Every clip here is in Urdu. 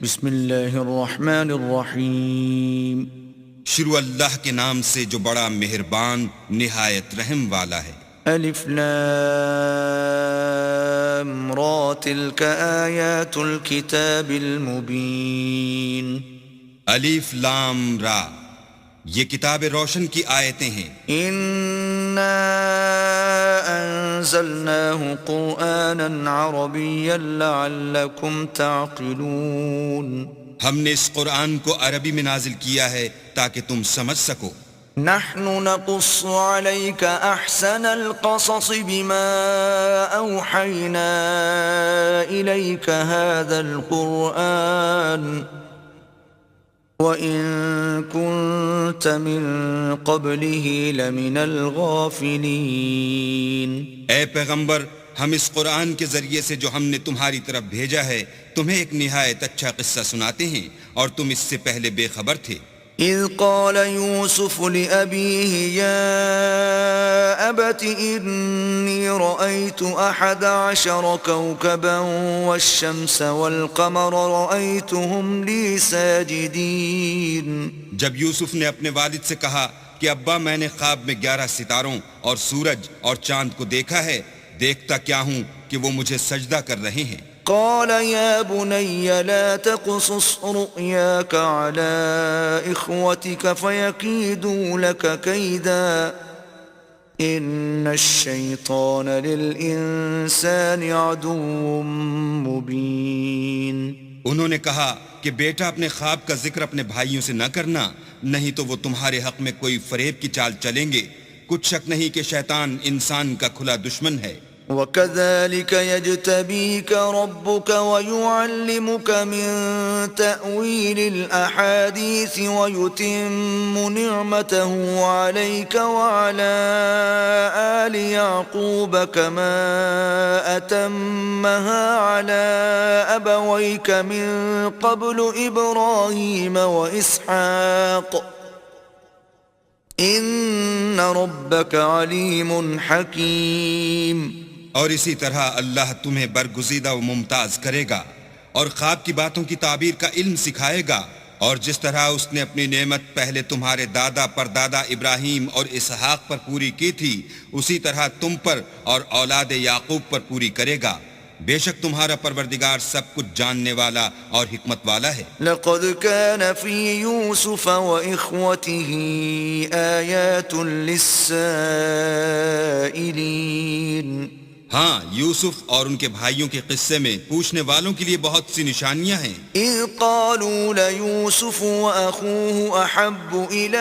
بسم اللہ الرحمن الرحیم۔ شروع اللہ کے نام سے جو بڑا مہربان نہایت رحم والا ہے۔ الف لام را تلک آیات الکتاب المبین۔ الف لام را، یہ کتاب روشن کی آیتیں ہیں۔ انا انزلناه قرآنا عربیا لعلکم تعقلون۔ ہم نے اس قرآن کو عربی میں نازل کیا ہے تاکہ تم سمجھ سکو۔ نحن نقص عليك احسن القصص بما اوحينا اليك هذا القرآن وان كنت من قبله لمن الغافلين۔ اے پیغمبر، ہم اس قرآن کے ذریعے سے جو ہم نے تمہاری طرف بھیجا ہے تمہیں ایک نہایت اچھا قصہ سناتے ہیں، اور تم اس سے پہلے بے خبر تھے۔ اذ قال يوسف لأبيه يا أبت إني رأيت 11 كوكبا والشمس والقمر رأيتهم لي ساجدين۔ جب یوسف نے اپنے والد سے کہا کہ ابا، میں نے خواب میں 11 ستاروں اور سورج اور چاند کو دیکھا ہے، دیکھتا کیا ہوں کہ وہ مجھے سجدہ کر رہے ہیں۔ قال يا بني لا تقصص رؤياك على إخوتك فيكيدوا لك كيدا إن الشيطان للإنسان عدو مبين۔ انہوں نے کہا کہ بیٹا، اپنے خواب کا ذکر اپنے بھائیوں سے نہ کرنا، نہیں تو وہ تمہارے حق میں کوئی فریب کی چال چلیں گے۔ کچھ شک نہیں کہ شیطان انسان کا کھلا دشمن ہے۔ وَكَذَلِكَ يَجْتَبِيكَ رَبُّكَ وَيُعَلِّمُكَ مِن تَأْوِيلِ الْأَحَادِيثِ وَيُتِمُّ نِعْمَتَهُ عَلَيْكَ وَعَلَى آلِ يَعْقُوبَ كَمَا أَتَمَّهَا عَلَى أَبَوَيْكَ مِن قَبْلُ إِبْرَاهِيمَ وَإِسْحَاقَ إِنَّ رَبَّكَ عَلِيمٌ حَكِيمٌ۔ اور اسی طرح اللہ تمہیں برگزیدہ و ممتاز کرے گا اور خواب کی باتوں کی تعبیر کا علم سکھائے گا، اور جس طرح اس نے اپنی نعمت پہلے تمہارے دادا پردادا ابراہیم اور اسحاق پر پوری کی تھی، اسی طرح تم پر اور اولاد یعقوب پر پوری کرے گا۔ بے شک تمہارا پروردگار سب کچھ جاننے والا اور حکمت والا ہے۔ لقد كان في يوسف وإخوته آيات للسائلين۔ ہاں، یوسف اور ان کے بھائیوں کے قصے میں پوچھنے والوں کے لیے بہت سی نشانیاں ہیں۔ اذ قالوا ليوسف واخوه احب الى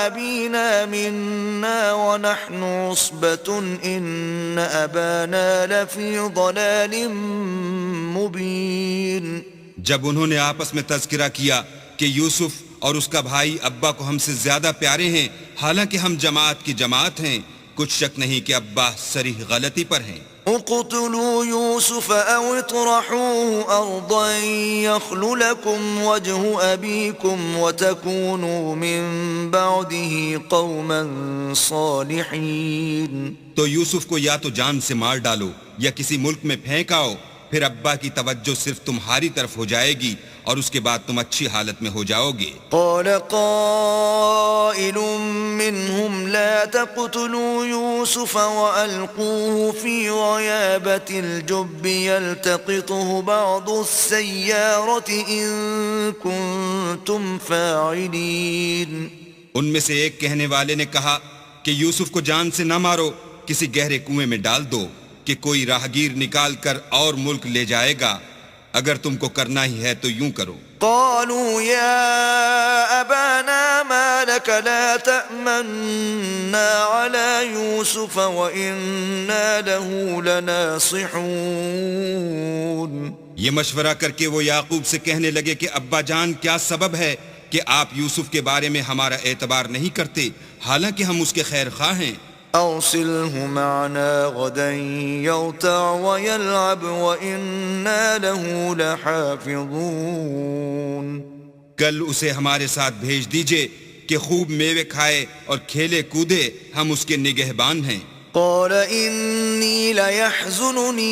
ابينا منا ونحن عصبة ان ابانا لفي ضلال مبين۔ جب انہوں نے آپس میں تذکرہ کیا کہ یوسف اور اس کا بھائی ابا کو ہم سے زیادہ پیارے ہیں، حالانکہ ہم جماعت کی جماعت ہیں، کچھ شک نہیں کہ ابا صریح غلطی پر ہیں۔ اقتلوا يوسف او اطرحوه ارضا يخل لكم وجه ابيكم وتكونوا من بعده قوما صالحين۔ تو یوسف کو یا تو جان سے مار ڈالو یا کسی ملک میں پھینک آؤ، پھر ابا کی توجہ صرف تمہاری طرف ہو جائے گی اور اس کے بعد تم اچھی حالت میں ہو جاؤ گے۔ قال قائل منهم لا تقتلوا يوسف وألقوه في غيابة الجب يلتقطه بعض السيارة إن كنتم فاعلين۔ ان میں سے ایک کہنے والے نے کہا کہ یوسف کو جان سے نہ مارو، کسی گہرے کنویں میں ڈال دو کہ کوئی راہگیر نکال کر اور ملک لے جائے گا، اگر تم کو کرنا ہی ہے تو یوں کرو۔ قالوا يا أبانا ما لك لا تأمنا على يوسف وإنا له لناصحون۔ یہ مشورہ کر کے وہ یعقوب سے کہنے لگے کہ ابا جان، کیا سبب ہے کہ آپ یوسف کے بارے میں ہمارا اعتبار نہیں کرتے، حالانکہ ہم اس کے خیر خواہ ہیں۔ أرسله معنا غدا يرتع ويلعب وإنا له لحافظون۔ کل اسے ہمارے ساتھ بھیج دیجئے کہ خوب میوے کھائے اور کھیلے کودے، ہم اس کے نگہبان ہیں۔ قال إني ليحزنني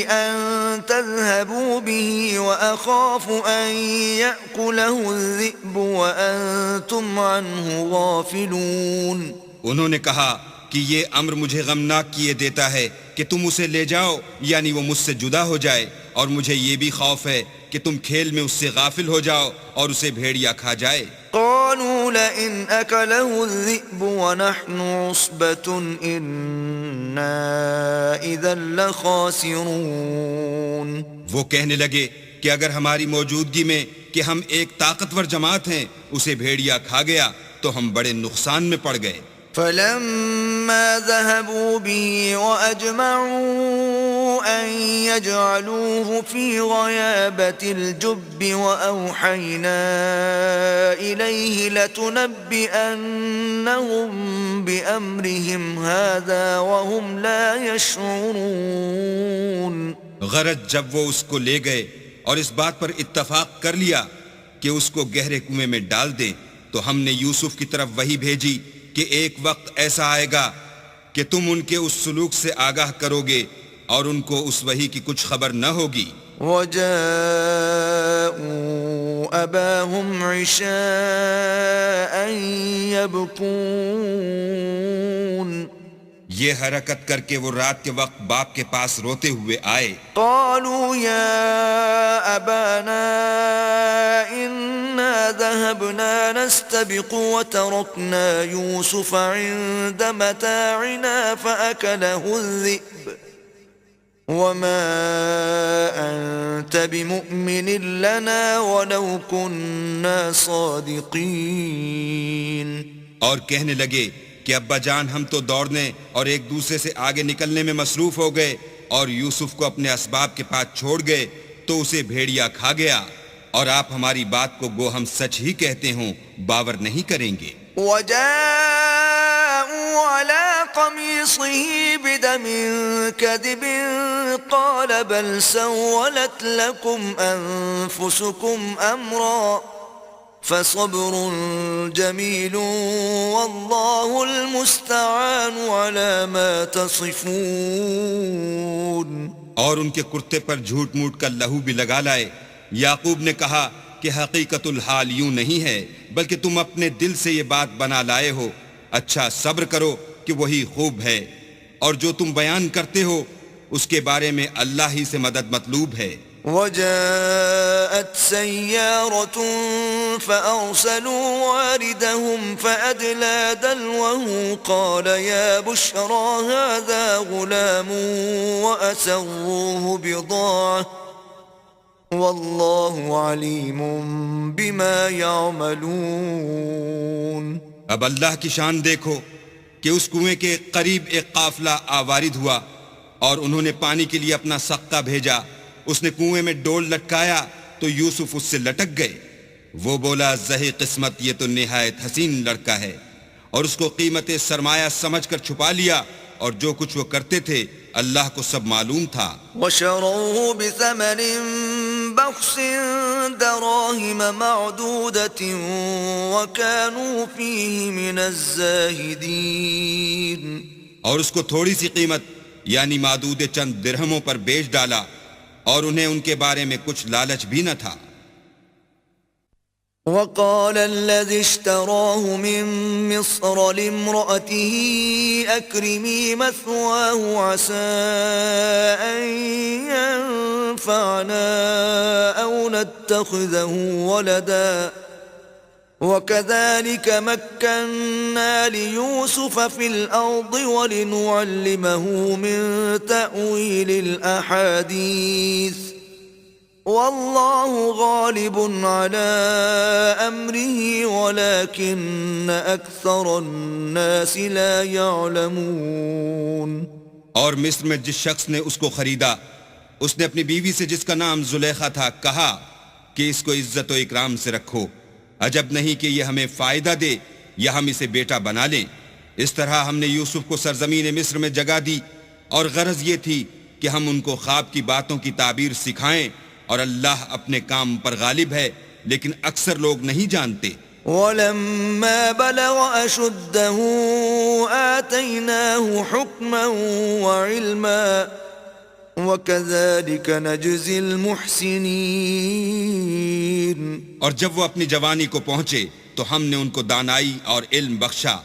أن تذهبوا به وأخاف أن يأكله الذئب وأنتم عنه غافلون. انہوں نے کہا کہ یہ امر مجھے غمناک کیے دیتا ہے کہ تم اسے لے جاؤ یعنی وہ مجھ سے جدا ہو جائے، اور مجھے یہ بھی خوف ہے کہ تم کھیل میں اس سے غافل ہو جاؤ اور اسے بھیڑیا کھا جائے. قالوا لئن أكله الذئب ونحن عصبة إنا إذا لخاسرون. وہ کہنے لگے کہ اگر ہماری موجودگی میں کہ ہم ایک طاقتور جماعت ہیں اسے بھیڑیا کھا گیا تو ہم بڑے نقصان میں پڑ گئے. فلما ذهبوا به وأجمعوا أن يجعلوه في غيابة الجب وأوحينا إليه لتنبئنهم بأمرهم هذا وهم لا يشعرون. غرض جب وہ اس کو لے گئے اور اس بات پر اتفاق کر لیا کہ اس کو گہرے کنویں میں ڈال دیں تو ہم نے یوسف کی طرف وحی بھیجی کہ ایک وقت ایسا آئے گا کہ تم ان کے اس سلوک سے آگاہ کرو گے اور ان کو اس وحی کی کچھ خبر نہ ہوگی. وَجَاءُوا أَبَاهُمْ عِشَاءً يَبْكُونَ. یہ حرکت کر کے وہ رات کے وقت باپ کے پاس روتے ہوئے آئے. قالوا يا أبانا إنا ذهبنا نستبق وتركنا يوسف عند متاعنا فأكله الذئب وما أنت بمؤمن لنا ولو كنا صادقين. اور کہنے لگے کہ ابا جان ہم تو دوڑنے اور ایک دوسرے سے آگے نکلنے میں مصروف ہو گئے اور یوسف کو اپنے اسباب کے پاس چھوڑ گئے تو اسے بھیڑیا کھا گیا، اور آپ ہماری بات کو گو ہم سچ ہی کہتے ہوں باور نہیں کریں گے. وجاءوا على قميصه بدم كذب قال بل سولت لكم أنفسكم أمرا فصبر جميل والله المستعان على ما تصفون. اور ان کے کرتے پر جھوٹ موٹ کا لہو بھی لگا لائے. یعقوب نے کہا کہ حقیقت الحال یوں نہیں ہے بلکہ تم اپنے دل سے یہ بات بنا لائے ہو. اچھا صبر کرو کہ وہی خوب ہے، اور جو تم بیان کرتے ہو اس کے بارے میں اللہ ہی سے مدد مطلوب ہے. وجاءت سيارة فأرسلوا واردهم فأدلى دلوه قال يا بشرى هذا غلام وأسروه بضاعة والله عليم بما يعملون. اب اللہ کی شان دیکھو کہ اس کنویں کے قریب ایک قافلہ آوارد ہوا اور انہوں نے پانی کے لیے اپنا سقہ بھیجا. اس نے کنویں میں ڈول لٹکایا تو یوسف اس سے لٹک گئے. وہ بولا زہی قسمت یہ تو نہایت حسین لڑکا ہے، اور اس کو قیمت سرمایہ سمجھ کر چھپا لیا، اور جو کچھ وہ کرتے تھے اللہ کو سب معلوم تھا. وشروه بثمن بخس دراهم معدودة وكانوا فيه من الزاهدين. اور اس کو تھوڑی سی قیمت یعنی معدود چند درہموں پر بیچ ڈالا، اور انہیں ان کے بارے میں کچھ لالچ بھی نہ تھا. وقال الذي اشتراه من مصر لامرأته أكرمي مثواه عسى أن ينفعنا أو نتخذه ولدا وكذلك مكنا ليوسف في الأرض ولنعلمه من تأويل الأحاديث والله غالب على أمره ولكن أكثر الناس لا يعلمون. اور مصر میں جس شخص نے اس کو خریدا اس نے اپنی بیوی سے جس کا نام زلیخا تھا کہا کہ اس کو عزت و اکرام سے رکھو، عجب نہیں کہ یہ ہمیں فائدہ دے یا ہم اسے بیٹا بنا لیں. اس طرح ہم نے یوسف کو سرزمین مصر میں جگہ دی، اور غرض یہ تھی کہ ہم ان کو خواب کی باتوں کی تعبیر سکھائیں، اور اللہ اپنے کام پر غالب ہے لیکن اکثر لوگ نہیں جانتے. ولما بلغ أشده آتيناه حكما وعلما وكذلك نجزي المحسنين. اور جب وہ اپنی جوانی کو پہنچے تو ہم نے ان کو دانائی اور علم بخشا،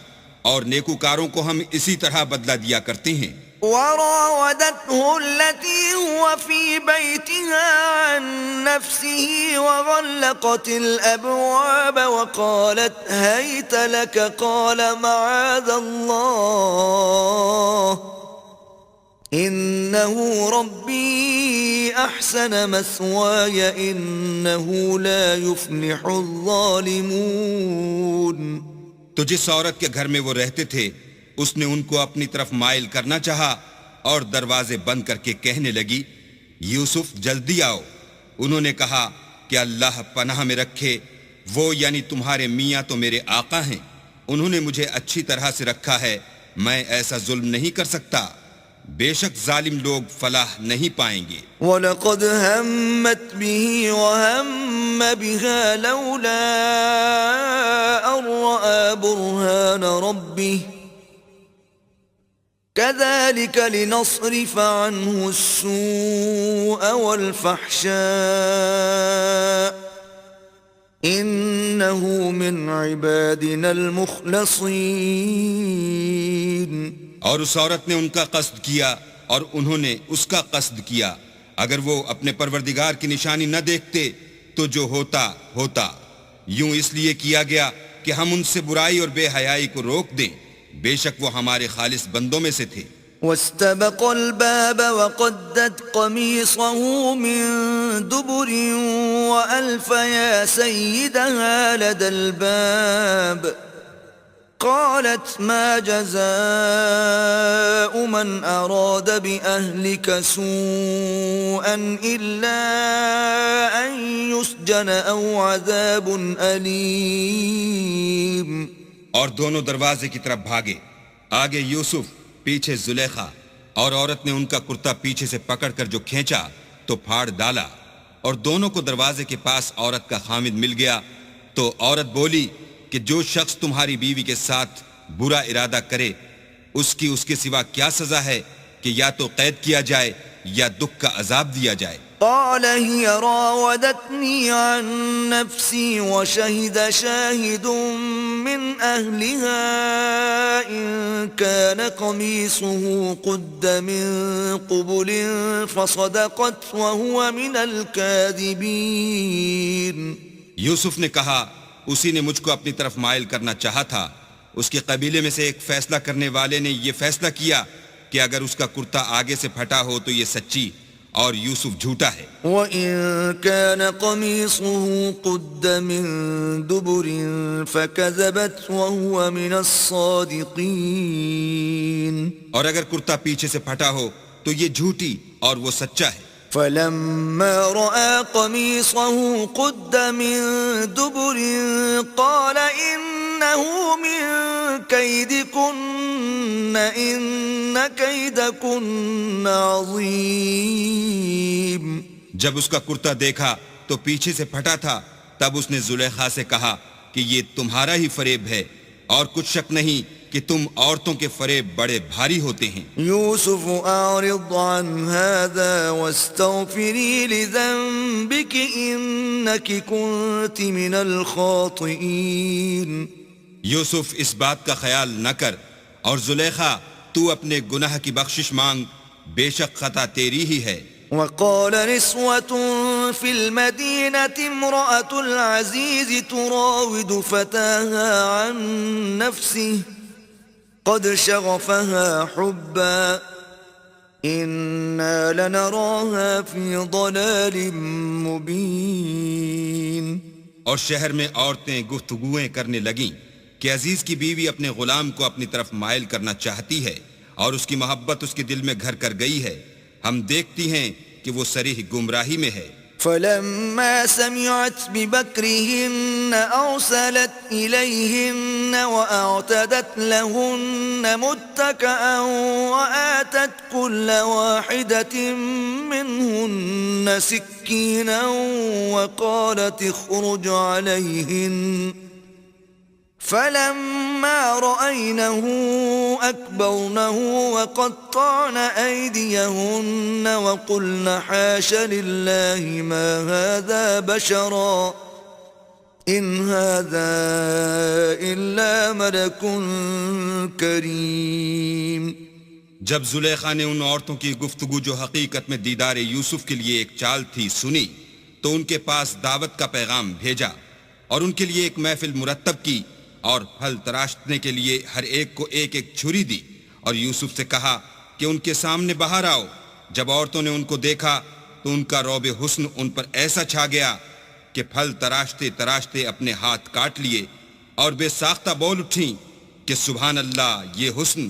اور نیکوکاروں کو ہم اسی طرح بدلہ دیا کرتے ہیں. وراودته التي هو في بيتها عن نفسه وغلقت الأبواب وقالت هيت لك قال معاذ الله إنه ربي أحسن مثواي إنه لا يفلح الظالمون. تو جس عورت کے گھر میں وہ رہتے تھے اس نے ان کو اپنی طرف مائل کرنا چاہا اور دروازے بند کر کے کہنے لگی یوسف جلدی آؤ. انہوں نے کہا کہ اللہ پناہ میں رکھے، وہ یعنی تمہارے میاں تو میرے آقا ہیں، انہوں نے مجھے اچھی طرح سے رکھا ہے، میں ایسا ظلم نہیں کر سکتا. بے شک ظالم لوگ فلاح نہیں پائیں گے. وَلَقَدْ هَمَّتْ بِهِ وَهَمَّ بِهَا لَوْلَا أَن رَّأَىٰ بُرْهَانَ رَبِّهِ كَذَلِكَ لِنَصْرِفَ عَنْهُ السُّوءَ وَالْفَحْشَاءَ إِنَّهُ مِنْ عِبَادِنَا الْمُخْلَصِينَ. اور اس عورت نے ان کا قصد کیا اور انہوں نے اس کا قصد کیا. اگر وہ اپنے پروردگار کی نشانی نہ دیکھتے تو جو ہوتا ہوتا. یوں اس لیے کیا گیا کہ ہم ان سے برائی اور بے حیائی کو روک دیں، بے شک وہ ہمارے خالص بندوں میں سے تھے. واستبق الباب وقدت قميصه من دبر وألف يا سيدها لدى الباب قالت ما جزاء من أراد بأهلك سوءا إلا أن يسجن أو عذاب أليم. اور دونوں دروازے کی طرف بھاگے، آگے یوسف، پیچھے زلیخا، اور عورت نے ان کا کرتا پیچھے سے پکڑ کر جو کھینچا تو پھاڑ ڈالا، اور دونوں کو دروازے کے پاس عورت کا خامد مل گیا. تو عورت بولی کہ جو شخص تمہاری بیوی کے ساتھ برا ارادہ کرے اس کے سوا کیا سزا ہے کہ یا تو قید کیا جائے یا دکھ کا عذاب دیا جائے. قال هي راودتني عن نفسي وشهد شاهد من أهلها إن كان قميصه قد من قبل فصدقت وهو من الكاذبين. یوسف نے کہا اسی نے مجھ کو اپنی طرف مائل کرنا چاہا تھا. اس کے قبیلے میں سے ایک فیصلہ کرنے والے نے یہ فیصلہ کیا کہ اگر اس کا کرتا آگے سے پھٹا ہو تو یہ سچی اور یوسف جھوٹا ہے. وَإِن كَانَ قَمِيصُهُ قُدَّ مِن دُبُرٍ فَكَذَبَتْ وَهُوَ مِنَ الصَّادِقِينَ. اور اگر کرتا پیچھے سے پھٹا ہو تو یہ جھوٹی اور وہ سچا ہے. فَلَمَّا رَأَىٰ قَمِيصَهُ قُدَّ مِن دُبُرٍ قَالَ إِنَّهُ مِن كَيْدِكُنَّ إِنَّ كَيْدَكُنَّ عَظِيمٌ. جب اس کا کرتا دیکھا تو پیچھے سے پھٹا تھا، تب اس نے زلیخا سے کہا کہ یہ تمہارا ہی فریب ہے، اور کچھ شک نہیں کہ تم عورتوں کے فریب بڑے بھاری ہوتے ہیں. یوسف اعرض عن هذا واستغفری لذنبك انك كنت من الخاطئین. یوسف اس بات کا خیال نہ کر، اور زلیخا تو اپنے گناہ کی بخشش مانگ، بے شک خطا تیری ہی ہے. وقال نسوة في المدينة امرأة العزيز تراود فتاها عن نفسه قد شغفها حبا إنا لنراها في ضلال مبين. اور شہر میں عورتیں گفتگویں کرنے لگیں کہ عزیز کی بیوی اپنے غلام کو اپنی طرف مائل کرنا چاہتی ہے اور اس کی محبت اس کے دل میں گھر کر گئی ہے، ہم دیکھتی ہیں کہ وہ صریح گمراہی میں ہے. فلما سمعت بمكرهن أرسلت إليهن وأعتدت لهن متكئا وآتت كل واحدة منهن سكينا وقالت اخرج عليهن فلما رأينه أكبرنه وقطعن أيديهن وقلن حاش لله ما هذا بشرا إن هذا إلا ملك كريم. جب زلیخا نے ان عورتوں کی گفتگو جو حقیقت میں دیدار یوسف کے لیے ایک چال تھی سنی تو ان کے پاس دعوت کا پیغام بھیجا اور ان کے لیے ایک محفل مرتب کی اور پھل تراشنے کے لیے ہر ایک کو ایک ایک چھری دی اور یوسف سے کہا کہ ان کے سامنے باہر آؤ. جب عورتوں نے ان کو دیکھا تو ان کا رعب حسن ان پر ایسا چھا گیا کہ پھل تراشتے تراشتے اپنے ہاتھ کاٹ لیے اور بے ساختہ بول اٹھیں کہ سبحان اللہ، یہ حسن،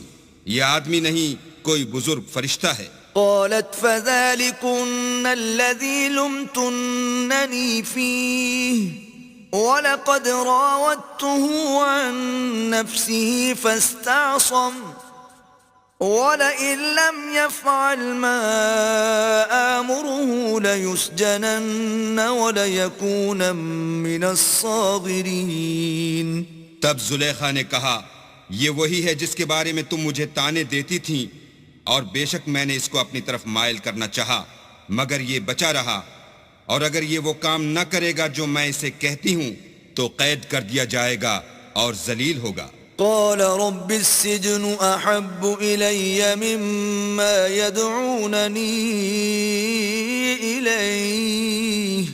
یہ آدمی نہیں کوئی بزرگ فرشتہ ہے. قالت فذلكن الذي لمتنني فيه وَلَقَدْ رَاوَدتُّهُ عَن نَّفْسِهِ فَاسْتَعْصَمَ وَلَئِن لَّمْ يَفْعَلْ مَا آمُرُهُ لَيُسْجَنَنَّ وَلَيَكُونًا مِّنَ الصَّاغِرِينَ. تب زلیخا نے کہا یہ وہی ہے جس کے بارے میں تم مجھے طعنے دیتی تھیں، اور بے شک میں نے اس کو اپنی طرف مائل کرنا چاہا مگر یہ بچا رہا، اور اگر یہ وہ کام نہ کرے گا جو میں اسے کہتی ہوں تو قید کر دیا جائے گا اور ذلیل ہوگا. قال رب السجن احب الي مما يدعونني اليه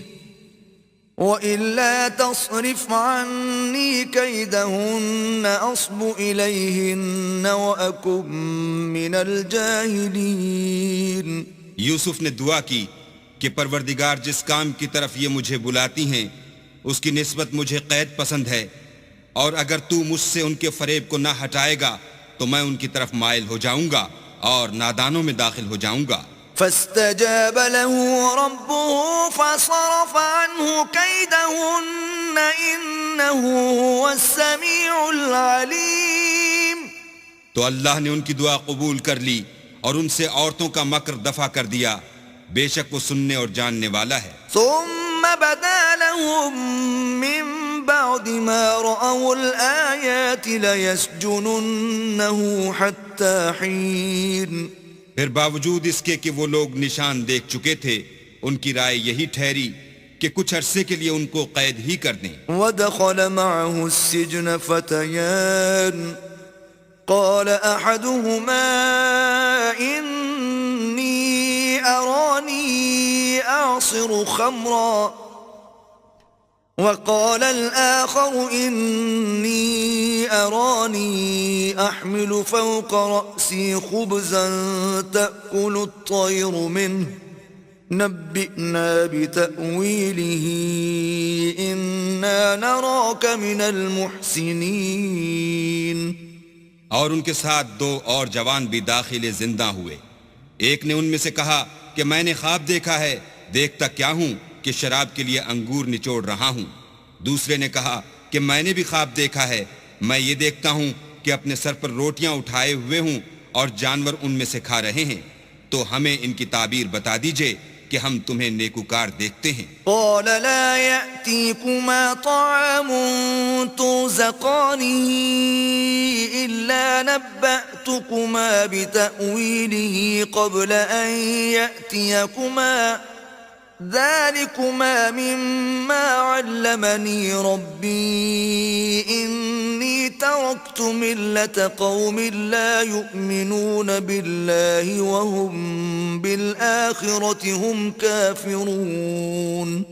وإلا تصرف عني كيدهن أصب إليهن وأكن من الجاهلين. یوسف نے دعا کی کہ پروردگار جس کام کی طرف یہ مجھے بلاتی ہیں اس کی نسبت مجھے قید پسند ہے، اور اگر تو مجھ سے ان کے فریب کو نہ ہٹائے گا تو میں ان کی طرف مائل ہو جاؤں گا اور نادانوں میں داخل ہو جاؤں گا. فاستجاب له ربه فصرف عنه كيدهن إنه هو السميع العليم. تو اللہ نے ان کی دعا قبول کر لی اور ان سے عورتوں کا مکر دفع کر دیا، بے شک وہ سننے اور جاننے والا ہے. ثم بدا لهم من بعد ما رأوا الآيات ليسجننه حتى حين. پھر باوجود اس کے کہ وہ لوگ نشان دیکھ چکے تھے ان کی رائے یہی ٹھہری کہ کچھ عرصے کے لیے ان کو قید ہی کر دیں. ودخل معه السجن فتيان قال أحدهما إني أراني أعصر خمرا وقال الآخر إني أراني أحمل فوق رأسي خبزا تأكل الطير منه نبئنا بتأويله إنا نراك من المحسنين. اور ان کے ساتھ دو اور جوان بھی داخل زندہ ہوئے. ایک نے ان میں سے کہا کہ میں نے خواب دیکھا ہے، دیکھتا کیا ہوں کہ شراب کے لیے انگور نچوڑ رہا ہوں. دوسرے نے کہا کہ میں نے بھی خواب دیکھا ہے، میں یہ دیکھتا ہوں کہ اپنے سر پر روٹیاں اٹھائے ہوئے ہوں اور جانور ان میں سے کھا رہے ہیں، تو ہمیں ان کی تعبیر بتا دیجئے کہ ہم تمہیں نیکوکار دیکھتے ہیں. قال لا يأتيكما طعام ترزقانه إلا نبأتكما بتأويله قبل أن يأتيكما ذلكما مما علمني ربي إني تركت ملة قوم لا يؤمنون بالله وهم بالآخرة هم كافرون.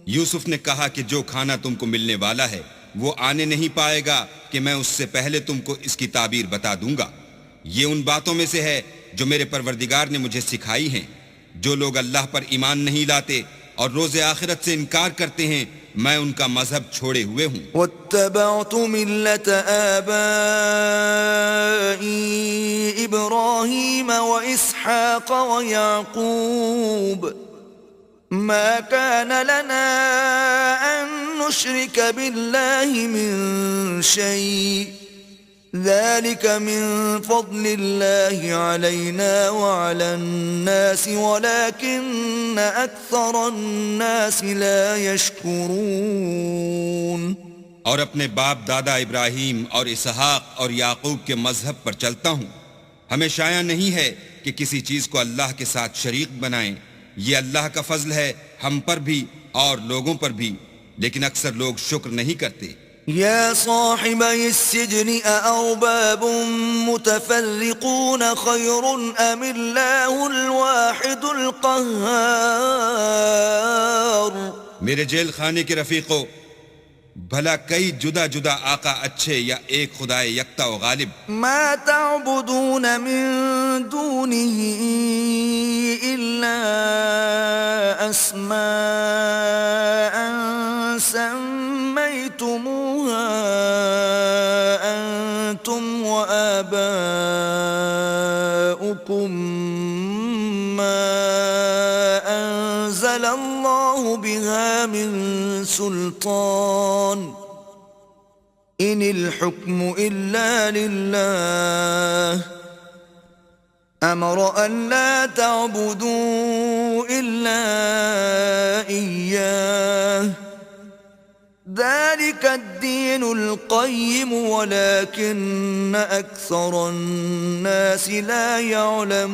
یوسف نے کہا کہ جو کھانا تم کو ملنے والا ہے وہ آنے نہیں پائے گا کہ میں اس سے پہلے تم کو اس کی تعبیر بتا دوں گا. یہ ان باتوں میں سے ہے جو میرے پروردگار نے مجھے سکھائی ہیں. جو لوگ اللہ پر ایمان نہیں لاتے اور روز آخرت سے انکار کرتے ہیں میں ان کا مذہب چھوڑے ہوئے ہوں. واتبعت ملة آبائي إبراهيم وإسحاق ويعقوب ما كان لنا أن نشرك بالله من شيء ذلك من فضل الله علينا وعلى الناس ولكن أكثر الناس لا يشكرون. اور اپنے باپ دادا ابراہیم اور اسحاق اور یعقوب کے مذہب پر چلتا ہوں۔ ہمیں شایع نہیں ہے کہ کسی چیز کو اللہ کے ساتھ شریک بنائیں، یہ اللہ کا فضل ہے ہم پر بھی اور لوگوں پر بھی، لیکن اکثر لوگ شکر نہیں کرتے۔ يا صاحبي السجن أأرباب متفرقون خير أم الله الواحد القهار؟ میرے جیل خانے کے رفیقو، بھلا کئی جدا جدا آقا اچھے یا ایک خدائے یکتا و غالب؟ ما تعبدون من دونه إلا أسماء سميتموها أنتم وآباؤكم ما أنزل الله بها من سلطان إن الحكم إلا لله أمر أن لا تعبدوا إلا إياه ذلك الدين القيم ولكن أكثر الناس لا يعلمون۔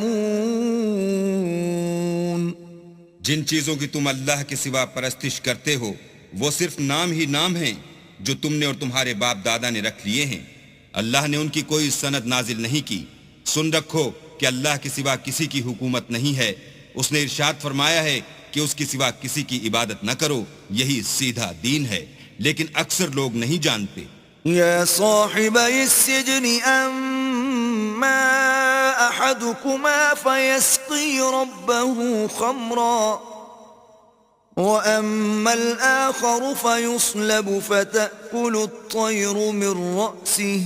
جن چیزوں کی تم اللہ کے سوا پرستش کرتے ہو وہ صرف نام ہی نام ہیں جو تم نے اور تمہارے باپ دادا نے رکھ لیے ہیں، اللہ نے ان کی کوئی سند نازل نہیں کی۔ سن رکھو کہ اللہ کے سوا کسی کی حکومت نہیں ہے، اس نے ارشاد فرمایا ہے کہ اس کے سوا کسی کی عبادت نہ کرو، یہی سیدھا دین ہے، لیکن اکثر لوگ نہیں جانتے۔ يا صاحبي السجن أما أحدكما فيسقي ربه خمرا وأما الآخر فيصلب فتأكل الطير من رأسه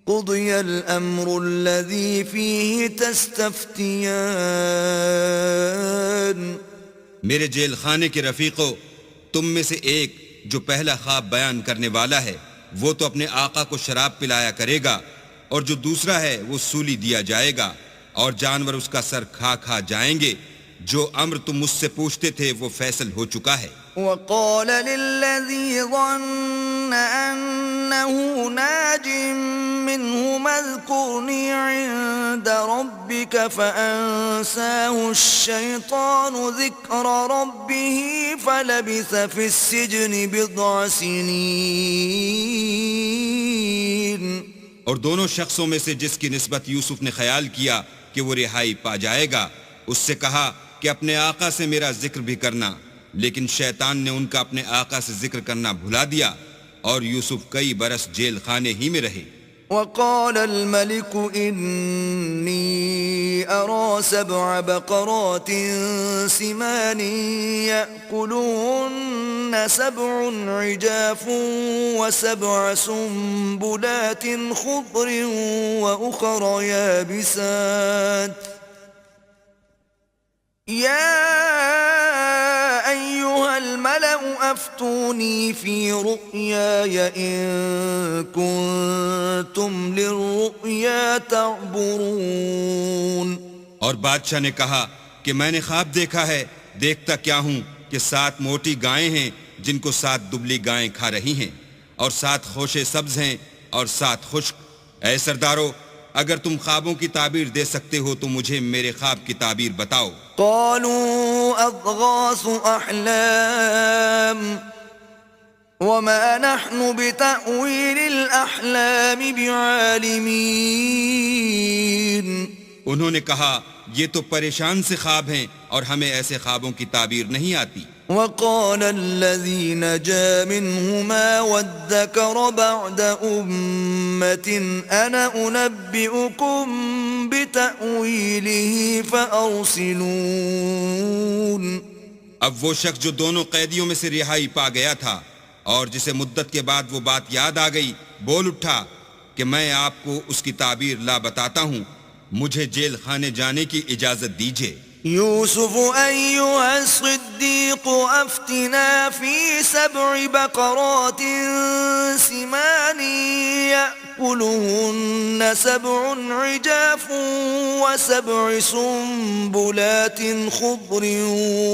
قضي الأمر الذي فيه تستفتيان۔ میرے جیل خانے کے رفیقو، تم میں سے ایک جو پہلا خواب بیان کرنے والا ہے وہ تو اپنے آقا کو شراب پلایا کرے گا، اور جو دوسرا ہے وہ سولی دیا جائے گا، اور جانور اس کا سر کھا کھا جائیں گے۔ جو امر تم مجھ سے پوچھتے تھے وہ فیصل ہو چکا ہے۔ وقال للذي ظن أنه ناج منهما اذكرني عند ربك فأنساه الشيطان ذكر ربه فلبث في السجن بضع سنين۔ اور دونوں شخصوں میں سے جس کی نسبت یوسف نے خیال کیا کہ وہ رہائی پا جائے گا، اس سے کہا کہ اپنے آقا سے میرا ذکر بھی کرنا، لیکن شیطان نے ان کا اپنے آقا سے ذکر کرنا بھلا دیا، اور یوسف کئی برس جیل خانے ہی میں رہے۔ وقال الملك إني أرى 7 بقرات سمان يأكلهن 7 عجاف و7 سنبلات خضر وأخر يابسات يا أيها الملأ أفتوني في رؤياي إن كنتم للرؤيا تعبرون۔ اور بادشاہ نے کہا کہ میں نے خواب دیکھا ہے، دیکھتا کیا ہوں کہ 7 موٹی گائیں ہیں جن کو 7 دبلی گائیں کھا رہی ہیں، اور 7 خوشے سبز ہیں اور 7 خشک۔ اے سردارو، اگر تم خوابوں کی تعبیر دے سکتے ہو تو مجھے میرے خواب کی تعبیر بتاؤ۔ قالوا أضغاث أحلام وما نحن بتأويل الأحلام بعالمين۔ انہوں نے کہا یہ تو پریشان سے خواب ہیں اور ہمیں ایسے خوابوں کی تعبیر نہیں آتی۔ وقال الذي نجا منهما وادكر بعد أمة أنا أنبئكم بتأويله فأرسلون۔ اب وہ شخص جو دونوں قیدیوں میں سے رہائی پا گیا تھا اور جسے مدت کے بعد وہ بات یاد آ گئی، بول اٹھا کہ میں آپ کو اس کی تعبیر لا بتاتا ہوں، مجھے جیل خانے جانے کی اجازت دیجیے۔ يوسف أيها الصديق أفتنا في 7 بقرات سمان يأكلهن 7 عجاف و7 سنبلات خضر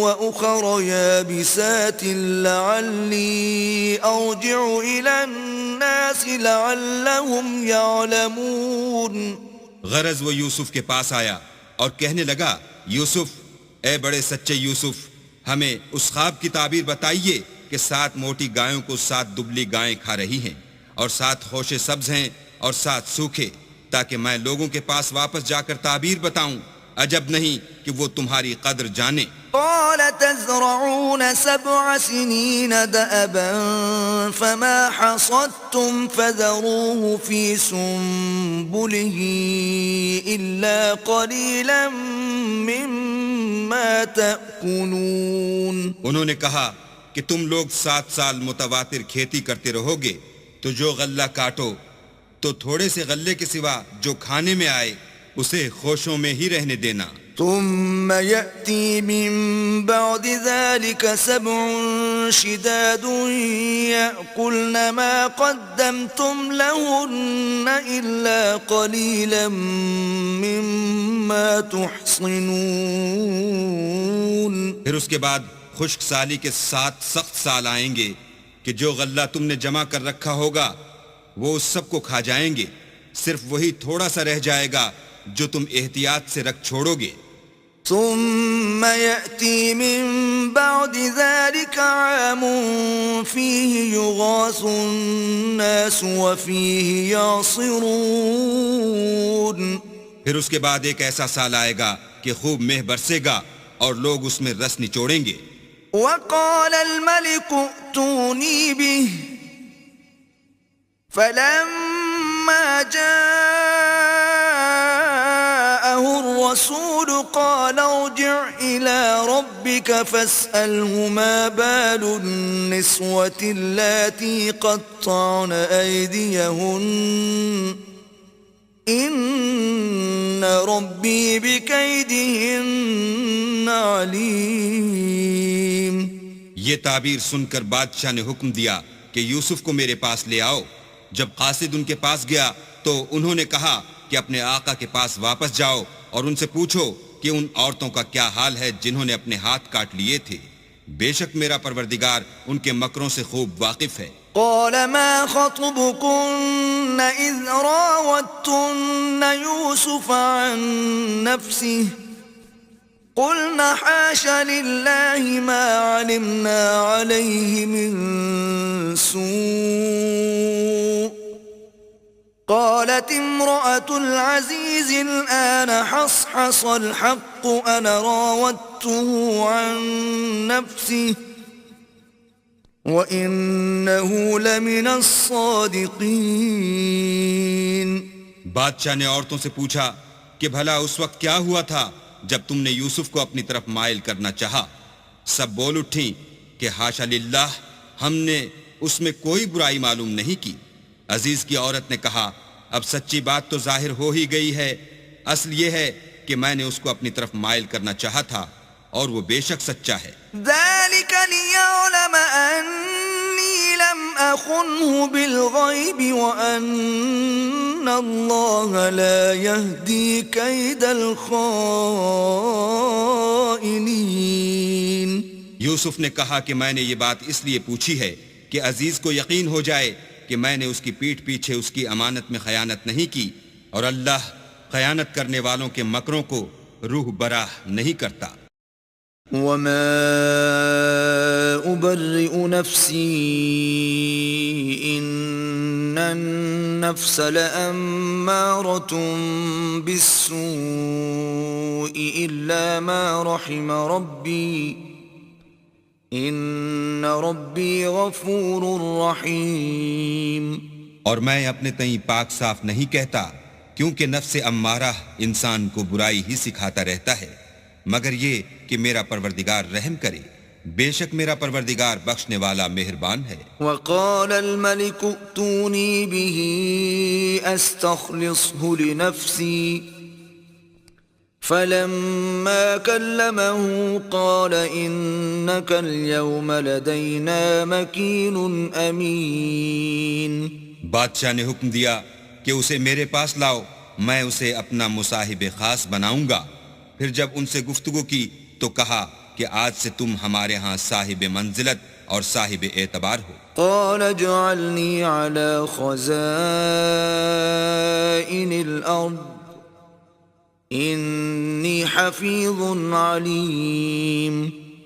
وأخر يابسات لعلي أرجع إلى الناس لعلهم يعلمون. غرض وہ یوسف کے پاس آیا اور کہنے لگا یوسف، اے بڑے سچے یوسف، ہمیں اس خواب کی تعبیر بتائیے کہ 7 موٹی گایوں کو 7 دبلی گائیں کھا رہی ہیں اور 7 خوشے سبز ہیں اور 7 سوکھے، تاکہ میں لوگوں کے پاس واپس جا کر تعبیر بتاؤں. عجب نہیں کہ وہ تمہاری قدر جانے. قال تزرعون 7 سنين دأبا فما حصدتم فذروه في سنبله إلا قليلا مما تأكلون. انہوں نے کہا کہ تم لوگ 7 سال متواتر کھیتی کرتے رہو گے تو جو غلہ کاٹو تو تھوڑے سے غلے کے سوا جو کھانے میں آئے اسے خوشوں میں ہی رہنے دینا. ثم يأتي من بعد ذلك 7 شداد يأكلن ما قدمتم لهن إلا قليلا مما تحصنون. پھر اس کے بعد خشک سالی کے 7 سخت سال آئیں گے کہ جو غلہ تم نے جمع کر رکھا ہوگا وہ اس سب کو کھا جائیں گے، صرف وہی تھوڑا سا رہ جائے گا جو تم احتیاط سے رکھ چھوڑو گے. ثم يأتي من بعد ذلك عام فيه يغاث الناس وفيه يعصرون. پھر اس کے بعد ایک ایسا سال آئے گا کہ خوب مہ برسے گا اور لوگ اس میں رس نچوڑیں گے. وقال الملك ائتوني به فلما جاءه الرسول قال ارجع إلى ربك فاسأله ما بال النسوة اللاتي قطعن أيديهن إن ربي بكيدهن عليم. یہ تعبیر سن کر بادشاہ نے حکم دیا کہ یوسف کو میرے پاس لے آؤ. جب قاصد ان کے پاس گیا تو انہوں نے کہا کہ اپنے آقا کے پاس واپس جاؤ اور ان سے پوچھو کہ ان عورتوں کا کیا حال ہے جنہوں نے اپنے ہاتھ کاٹ لیے تھے. بے شک میرا پروردگار ان کے مکروں سے خوب واقف ہے. قال ما خطبكن إذ راوتن يوسف عن نفسه قلنا حاش لله ما علمنا عليه من سوء قالت امرأة العزيز الآن حصحص الحق أنا راودته عن نفسه وَإِنَّهُ لَمِنَ الصَّادِقِينَ. بادشاہ نے عورتوں سے پوچھا کہ بھلا اس وقت کیا ہوا تھا جب تم نے یوسف کو اپنی طرف مائل کرنا چاہا؟ سب بول اٹھیں کہ حاشا للہ، ہم نے اس میں کوئی برائی معلوم نہیں کی. عزیز کی عورت نے کہا اب سچی بات تو ظاہر ہو ہی گئی ہے. اصل یہ ہے کہ میں نے اس کو اپنی طرف مائل کرنا چاہا تھا اور وہ بے شک سچا ہے. ذلك ليعلم أني لم أخنه بالغيب وأن الله لا يهدي كيد الخائنين. یوسف نے کہا کہ میں نے یہ بات اس لیے پوچھی ہے کہ عزیز کو یقین ہو جائے کہ میں نے اس کی پیٹھ پیچھے اس کی امانت میں خیانت نہیں کی اور اللہ خیانت کرنے والوں کے مکروں کو روح براہ نہیں کرتا. وما أبرئ نفسي إن النفس لأمارة بالسوء إلا ما رحم ربي إن ربي غفور رحيم. اور میں اپنے تئیں پاک صاف نہیں کہتا کیونکہ نفس امارہ انسان کو برائی ہی سکھاتا رہتا ہے مگر یہ کہ میرا پروردگار رحم کرے. بے شک میرا پروردگار بخشنے والا مہربان ہے. وقال الملك ائتوني به استخلصه لنفسي فلما كلمه قال إنك اليوم لدينا مكين أمين. بادشاہ نے حکم دیا کہ اسے میرے پاس لاؤ، میں اسے اپنا مصاحب خاص بناؤں گا. پھر جب ان سے گفتگو کی تو کہا کہ آج سے تم ہمارے ہاں صاحب منزلت اور صاحب اعتبار ہو. قال اجعلني على خزائن الأرض إني حفيظ عليم.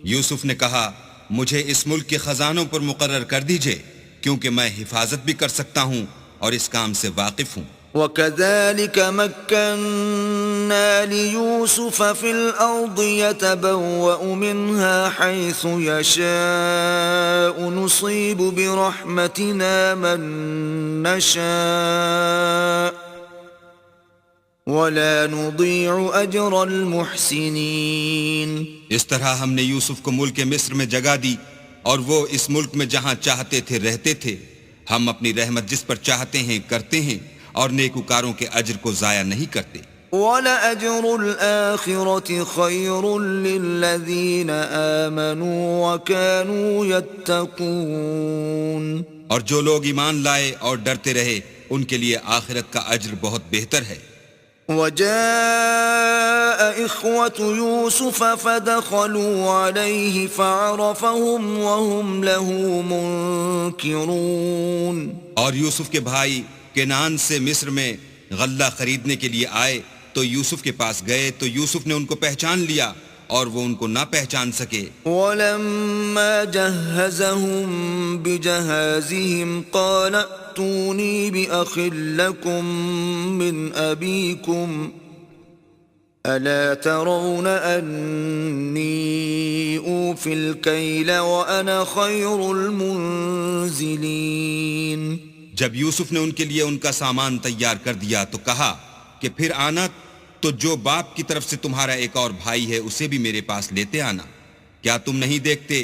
یوسف نے کہا مجھے اس ملک کے خزانوں پر مقرر کر دیجئے، کیونکہ میں حفاظت بھی کر سکتا ہوں اور اس کام سے واقف ہوں. وكذلك مكنا ليوسف في الأرض يتبوأ منها حيث يشاء نصيب برحمتنا من نشاء ولا نضيع أجر المحسنين. اس طرح ہم نے یوسف کو ملک مصر میں جگہ دی، اور وہ اس ملک میں جہاں چاہتے تھے رہتے تھے. ہم اپنی رحمت جس پر چاہتے ہیں کرتے ہیں، اور نیکوکاروں کے اجر کو ضائع نہیں کرتے. وَلَأَجْرُ الْآخِرَةِ خَيْرٌ لِّلَّذِينَ آمَنُوا وَكَانُوا يَتَّقُونَ. اور جو لوگ ایمان لائے اور ڈرتے رہے ان کے لیے آخرت کا اجر بہت بہتر ہے. وَجَاءَ إِخْوَةُ يُوسُفَ فَدَخَلُوا عَلَيْهِ فَعَرَفَهُمْ وَهُمْ لَهُ مُنكِرُونَ. اور یوسف کے بھائی کنعان سے مصر میں غلہ خریدنے کے لیے آئے تو یوسف کے پاس گئے تو یوسف نے ان کو پہچان لیا اور وہ ان کو نہ پہچان سکے. وَلَمَّا جَهَّزَهُم بِجَهَازِهِمْ قَالَ ائْتُونِي بِأَخٍ لَّكُم مِّنْ أَبِيكُمْ أَلَا تَرَوْنَ أَنِّي أُوفِي الْكَيْلَ وَأَنَا خَيْرُ الْمُنزِلِينَ. جب یوسف نے ان کے لیے ان کا سامان تیار کر دیا تو کہا کہ پھر آنا تو جو باپ کی طرف سے تمہارا ایک اور بھائی ہے اسے بھی میرے پاس لیتے آنا. کیا تم نہیں دیکھتے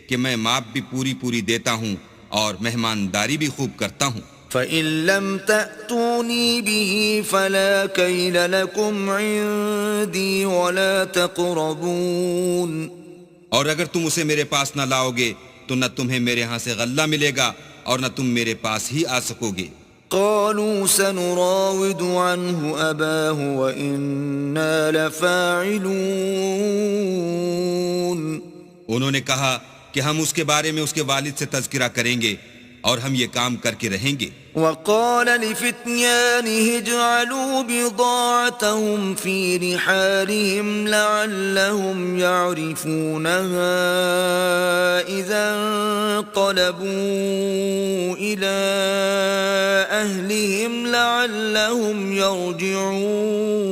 کہ میں ماپ بھی پوری دیتا ہوں اور مہمانداری بھی خوب کرتا ہوں. فَإِن لَّمْ تَأْتُونِي بِهِ فَلَا كَيْلَ لَكُمْ عِندِي وَلَا تَقْرَبُونَ. اور اگر تم اسے میرے پاس نہ لاؤ گے تو نہ تمہیں میرے ہاں سے غلہ ملے گا اور نہ تم میرے پاس ہی آ سکو گے. قالوا سنراود عنه أباه وإنا لفاعلون. انہوں نے کہا کہ ہم اس کے بارے میں اس کے والد سے تذکرہ کریں گے اور ہم یہ کام کر کے رہیں گے. وقال لفتيانه اجعلوا بضاعتهم في رحالهم لعلهم يعرفونها إذا انقلبوا إلى أهلهم لعلهم يرجعون.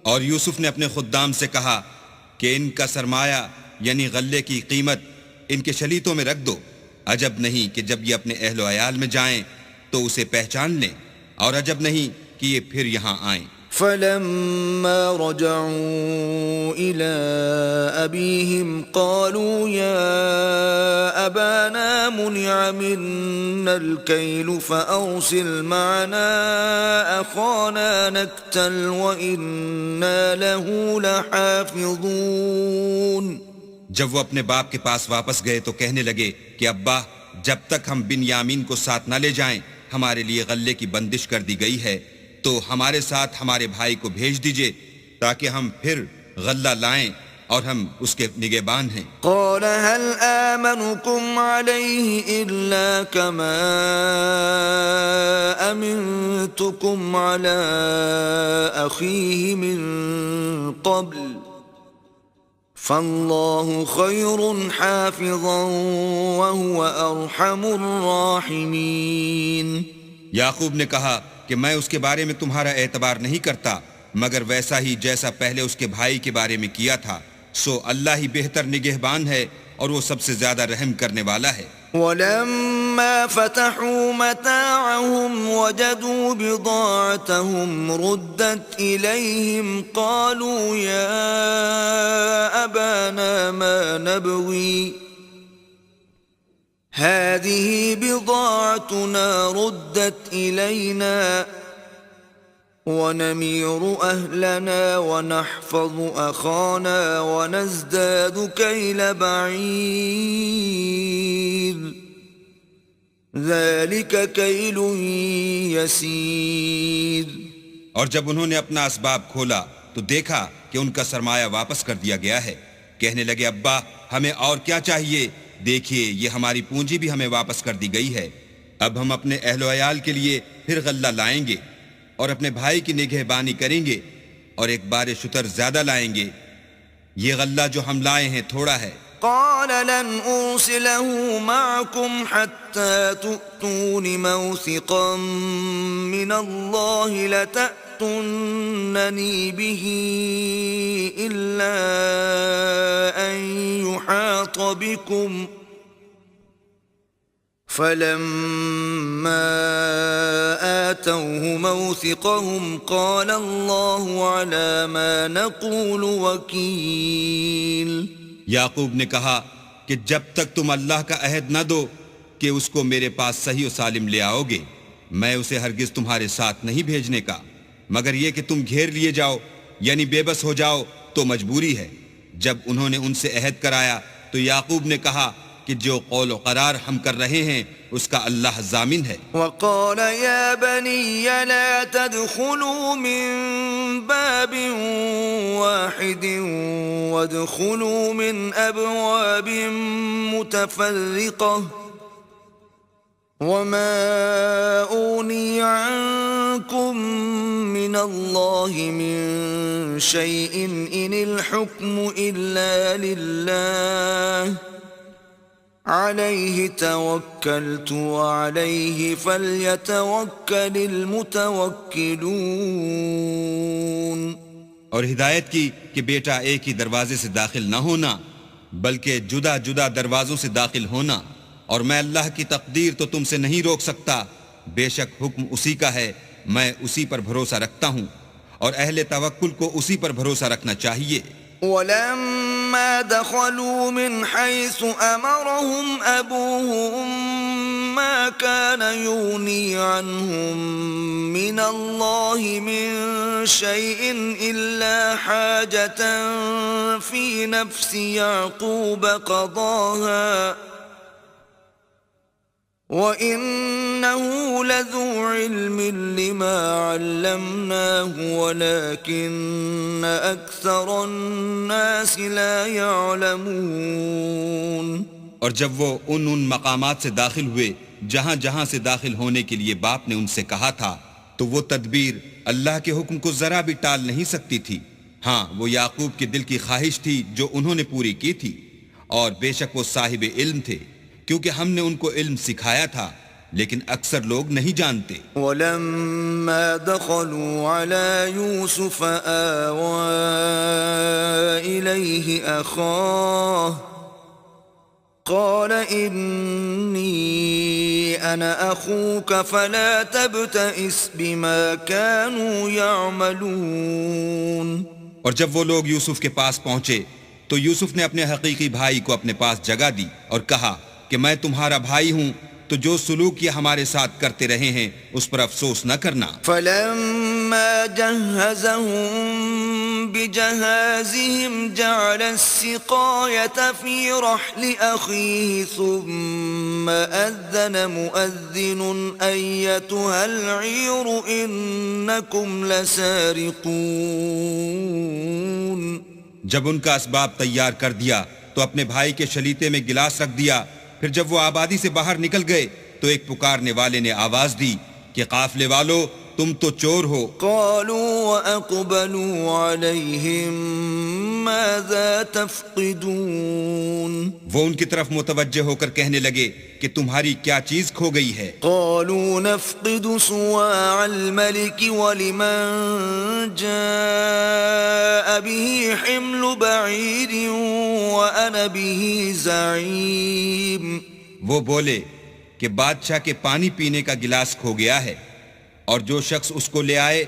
اور یوسف نے اپنے خدام سے کہا کہ ان کا سرمایہ یعنی غلے کی قیمت ان کے شلیتوں میں رکھ دو. عجب نہیں کہ جب یہ اپنے اہل و عیال میں جائیں تو اسے پہچان لیں، اور عجب نہیں کہ یہ پھر یہاں آئیں. فلما رجعوا إلى أبيهم قالوا يا أبانا منع منا الكيل فأرسل معنا أخانا نكتل وإنا له لحافظون. جب وہ اپنے باپ کے پاس واپس گئے تو کہنے لگے کہ ابا، جب تک ہم بن یامین کو ساتھ نہ لے جائیں ہمارے لیے غلے کی بندش کر دی گئی ہے، تو ہمارے ساتھ ہمارے بھائی کو بھیج دیجئے تاکہ ہم پھر غلہ لائیں اور ہم اس کے نگہبان ہیں. قال هل آمنكم عليه إلا كما أمنتكم على أخيه من قبل فالله خير حافظا وهو أرحم الراحمين. یعقوب نے کہا کہ میں اس کے بارے میں تمہارا اعتبار نہیں کرتا مگر ویسا ہی جیسا پہلے اس کے بھائی کے بارے میں کیا تھا، سو اللہ ہی بہتر نگہبان ہے اور وہ سب سے زیادہ رحم کرنے والا ہے. ولما فتحوا متاعهم وجدوا بضاعتهم ردت إليهم قالوا يا أبانا ما نبغي هذه بضاعتنا ردت إلينا ونمير أهلنا ونحفظ أخانا ونزداد كيل بعير ذلك كيل يسير. اور جب انہوں نے اپنا اسباب کھولا تو دیکھا کہ ان کا سرمایہ واپس کر دیا گیا ہے. کہنے لگے ابا ہمیں اور کیا چاہیے، دیکھیے یہ ہماری پونجی بھی ہمیں واپس کر دی گئی ہے. اب ہم اپنے اہل و عیال کے لیے پھر غلہ لائیں گے اور اپنے بھائی کی نگہبانی کریں گے اور ایک بار شتر زیادہ لائیں گے. یہ غلہ جو ہم لائے ہیں تھوڑا ہے. قال لن أرسله معكم حتى تؤتون موثقا من الله لتأتونني به إلا أن يحاط بكم فلما آتوه موثقهم قال الله على ما نقول وكيل. یعقوب نے کہا کہ جب تک تم اللہ کا عہد نہ دو کہ اس کو میرے پاس صحیح و سالم لے آؤ گے میں اسے ہرگز تمہارے ساتھ نہیں بھیجنے کا، مگر یہ کہ تم گھیر لیے جاؤ یعنی بے بس ہو جاؤ تو مجبوری ہے. جب انہوں نے ان سے عہد کرایا تو یعقوب نے کہا کہ جو قول و قرار ہم کر رہے ہیں اس کا اللہ ضامن ہے. وقال يا بني لا تدخلوا من باب واحد وادخلوا من أبواب متفرقة وما أغني عنكم من الله من شيء إن الحكم إلا لله عليه توكلت وعليه فليتوكل المتوكلون. اور ہدایت کی کہ بیٹا ایک ہی دروازے سے داخل نہ ہونا بلکہ جدا جدا دروازوں سے داخل ہونا، اور میں اللہ کی تقدیر تو تم سے نہیں روک سکتا، بے شک حکم اسی کا ہے، میں اسی پر بھروسہ رکھتا ہوں اور اہل توکل کو اسی پر بھروسہ رکھنا چاہیے. ولما دخلوا من حيث أمرهم أبوهم ما كان يغني عنهم من الله من شيء إلا حاجة في نفس يعقوب قضاها وَإِنَّهُ لَذُو عِلْمٍ لِّمَا عَلَّمْنَاهُ وَلَكِنَّ أَكْثَرَ النَّاسِ لَا يَعْلَمُونَ. اور جب وہ ان مقامات سے داخل ہوئے جہاں جہاں سے داخل ہونے کے لیے باپ نے ان سے کہا تھا تو وہ تدبیر اللہ کے حکم کو ذرا بھی ٹال نہیں سکتی تھی. ہاں وہ یعقوب کے دل کی خواہش تھی جو انہوں نے پوری کی تھی، اور بے شک وہ صاحب علم تھے کیونکہ ہم نے ان کو علم سکھایا تھا، لیکن اکثر لوگ نہیں جانتے. وَلَمَّا دَخَلُوا عَلَى يُوسُفَ آوَى إِلَيْهِ أَخَاهُ قَالَ إِنِّي أَنَا أَخُوكَ فَلَا تَبْتَئِسْ بِمَا كَانُوا يَعْمَلُونَ. اور جب وہ لوگ یوسف کے پاس پہنچے تو یوسف نے اپنے حقیقی بھائی کو اپنے پاس جگہ دی اور کہا کہ میں تمہارا بھائی ہوں، تو جو سلوک یہ ہمارے ساتھ کرتے رہے ہیں اس پر افسوس نہ کرنا. فَلَمَّا جَهَّزَهُم بِجَهَازِهِمْ جَعَلَ السِّقَايَةَ فِي رَحْلِ أَخِيهِ ثُمَّ أَذَّنَ مُؤَذِّنٌ أَيَّتُهَا الْعِيرُ إِنَّكُمْ لَسَارِقُونَ. جب ان کا اسباب تیار کر دیا تو اپنے بھائی کے شلیتے میں گلاس رکھ دیا. پھر جب وہ آبادی سے باہر نکل گئے تو ایک پکارنے والے نے آواز دی کہ قافلے والو تم تو چور ہو. قالوا وأقبلوا عليهم ماذا تفقدون. وہ ان کی طرف متوجہ ہو کر کہنے لگے کہ تمہاری کیا چیز کھو گئی ہے. قالوا نفقد صواع الملك ولمن جاء به حمل بعير وأنا به زعيم. وہ بولے کہ بادشاہ کے پانی پینے کا گلاس کھو گیا ہے اور جو شخص اس کو لے آئے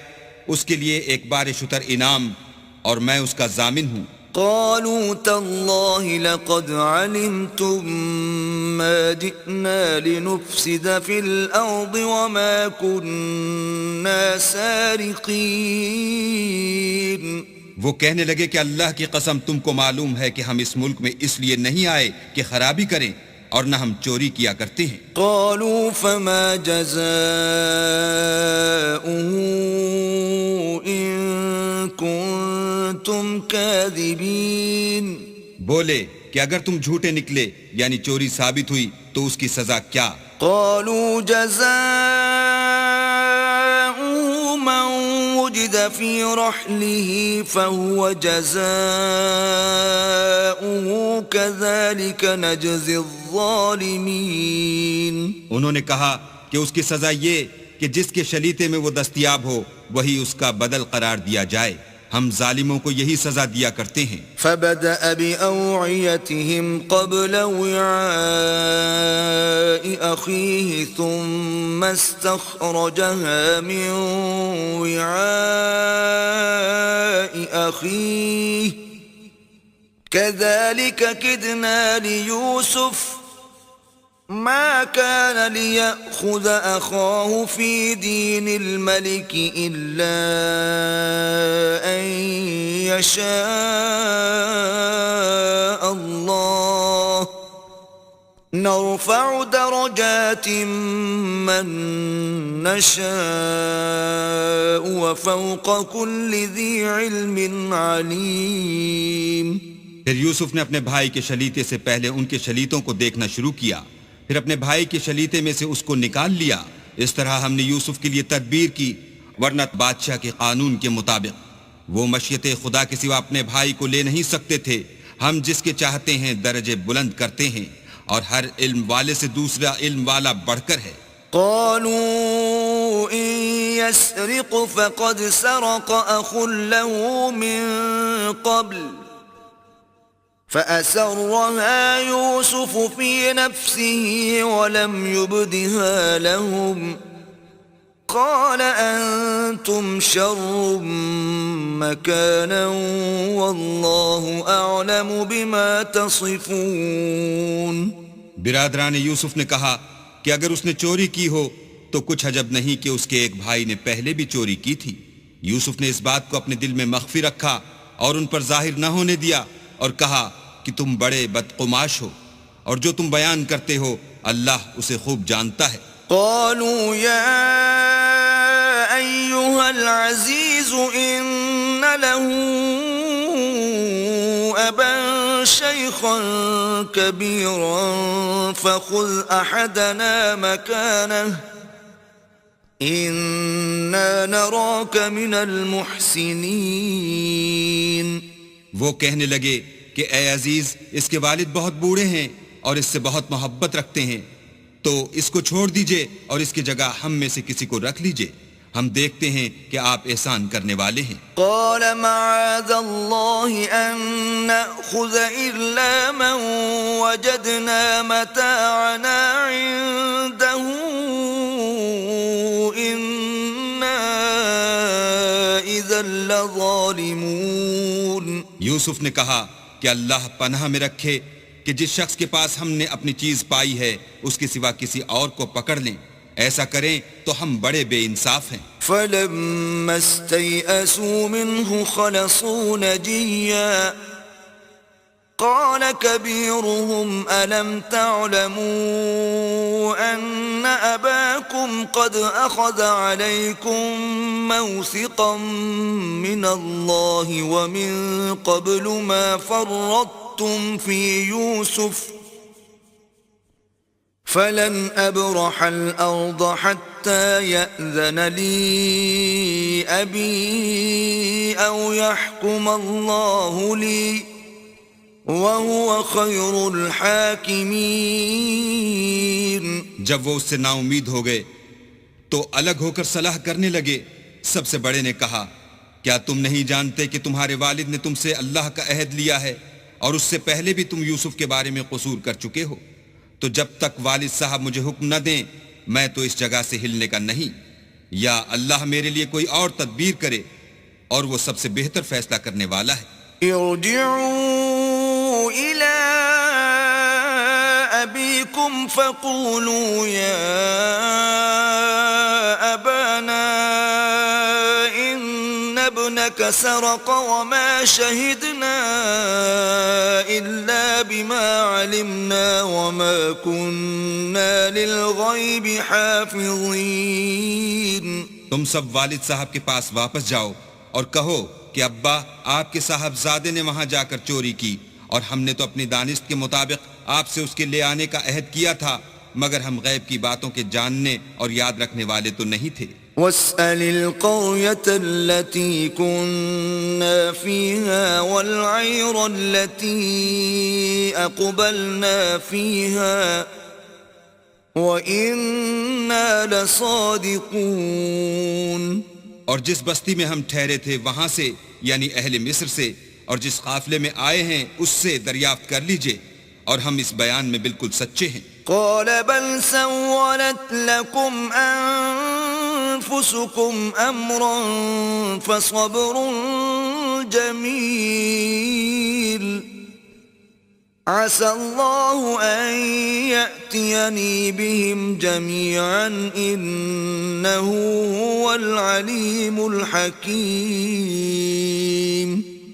اس کے لیے ایک بار شتر انعام اور میں اس کا ضامن ہوں. قالوا تالله لقد علمتم ما جئنا لنفسد في الأرض وما كنا سارقين. وہ کہنے لگے کہ اللہ کی قسم تم کو معلوم ہے کہ ہم اس ملک میں اس لیے نہیں آئے کہ خرابی کریں اور نہ ہم چوری کیا کرتے ہیں. قالوا فما جزاؤه إن كنتم كاذبين. بولے کہ اگر تم جھوٹے نکلے یعنی چوری ثابت ہوئی تو اس کی سزا کیا؟ قالوا جزاؤه من وجد في رحله فهو جزاؤه كذلك نجزي الظالمين. انہوں نے کہا کہ اس کی سزا یہ کہ جس کے شلیتے میں وہ دستیاب ہو وہی اس کا بدل قرار دیا جائے. ہم ظالموں کو یہی سزا دیا کرتے ہیں. فبدأ بأوعيتهم قبل وعاء أخيه ثم استخرجها من وعاء أخيه كذلك كدنا ليوسف ما كان ليأخذ أخاه في دين الملك إلا أن يشاء الله نرفع درجات من نشاء وفوق كل ذي علم عليم. پھر یوسف نے اپنے بھائی کے شلیتے سے پہلے ان کے شلیتوں کو دیکھنا شروع کیا، پھر اپنے بھائی کے شلیتے میں سے اس کو نکال لیا. اس طرح ہم نے یوسف کے لیے تدبیر کی، ورنہ بادشاہ کے قانون کے مطابق وہ مشیت خدا کے سوا اپنے بھائی کو لے نہیں سکتے تھے. ہم جس کے چاہتے ہیں درجے بلند کرتے ہیں اور ہر علم والے سے دوسرا علم والا بڑھ کر ہے. قالوا إن يسرق فقد سرق أخ له من قبل فأسرها يوسف في نفسه ولم يبدها لهم قال أنتم شر مكانا والله أعلم بما تصفون. برادران یوسف نے کہا کہ اگر اس نے چوری کی ہو تو کچھ عجب نہیں کہ اس کے ایک بھائی نے پہلے بھی چوری کی تھی. یوسف نے اس بات کو اپنے دل میں مخفی رکھا اور ان پر ظاہر نہ ہونے دیا اور کہا کہ تم بڑے بدقماش ہو اور جو تم بیان کرتے ہو اللہ اسے خوب جانتا ہے. قالوا يا أيها العزيز إن له أبا شيخا كبيرا فخذ أحدنا مكانه إنا نراك من المحسنين. وہ کہنے لگے کہ اے عزیز اس کے والد بہت بوڑھے ہیں اور اس سے بہت محبت رکھتے ہیں، تو اس کو چھوڑ دیجئے اور اس کی جگہ ہم میں سے کسی کو رکھ لیجئے، ہم دیکھتے ہیں کہ آپ احسان کرنے والے ہیں. قال معاذ الله أن نأخذ إلا من وجدنا متاعنا عنده إنا إذا لظالمون. یوسف نے کہا کہ اللہ پناہ میں رکھے کہ جس شخص کے پاس ہم نے اپنی چیز پائی ہے اس کے سوا کسی اور کو پکڑ لیں، ایسا کریں تو ہم بڑے بے انصاف ہیں. فلما استيئسوا منه خلصوا نجيا قال كبيرهم ألم تعلموا أن أباكم قد أخذ عليكم موثقا من الله ومن قبل ما فرطتم في يوسف فلن أبرح الأرض حتى يأذن لي أبي أو يحكم الله لي وَهُوَ خَيْرُ الْحَاكِمِينَ. جب وہ اس سے نا امید ہو گئے تو الگ ہو کر صلاح کرنے لگے. سب سے بڑے نے کہا کیا تم نہیں جانتے کہ تمہارے والد نے تم سے اللہ کا عہد لیا ہے اور اس سے پہلے بھی تم یوسف کے بارے میں قصور کر چکے ہو؟ تو جب تک والد صاحب مجھے حکم نہ دیں میں تو اس جگہ سے ہلنے کا نہیں، یا اللہ میرے لیے کوئی اور تدبیر کرے اور وہ سب سے بہتر فیصلہ کرنے والا ہے. ارجعوا إلى أبيكم فقولوا يا أبانا إن ابنك سرق وما شهدنا إلا بما علمنا وما كنا للغيب حافظين. تم سب والد صاحب کے پاس واپس جاؤ اور کہو کہ ابا آپ کے صاحبزادے نے وہاں جا کر چوری کی، اور ہم نے تو اپنی دانست کے مطابق آپ سے اس کے لے آنے کا عہد کیا تھا، مگر ہم غیب کی باتوں کے جاننے اور یاد رکھنے والے تو نہیں تھے. واسأل القرية التي كنا فيها والعير التي أقبلنا فيها وإنا لصادقون. اور جس بستی میں ہم ٹھہرے تھے وہاں سے، یعنی اہل مصر سے، اور جس قافلے میں آئے ہیں اس سے دریافت کر لیجئے، اور ہم اس بیان میں بالکل سچے ہیں. قال بل سولت لكم أنفسكم أمرا فصبر جميل عسى الله أن يأتيني بهم جميعا إنه هو العليم الحكيم.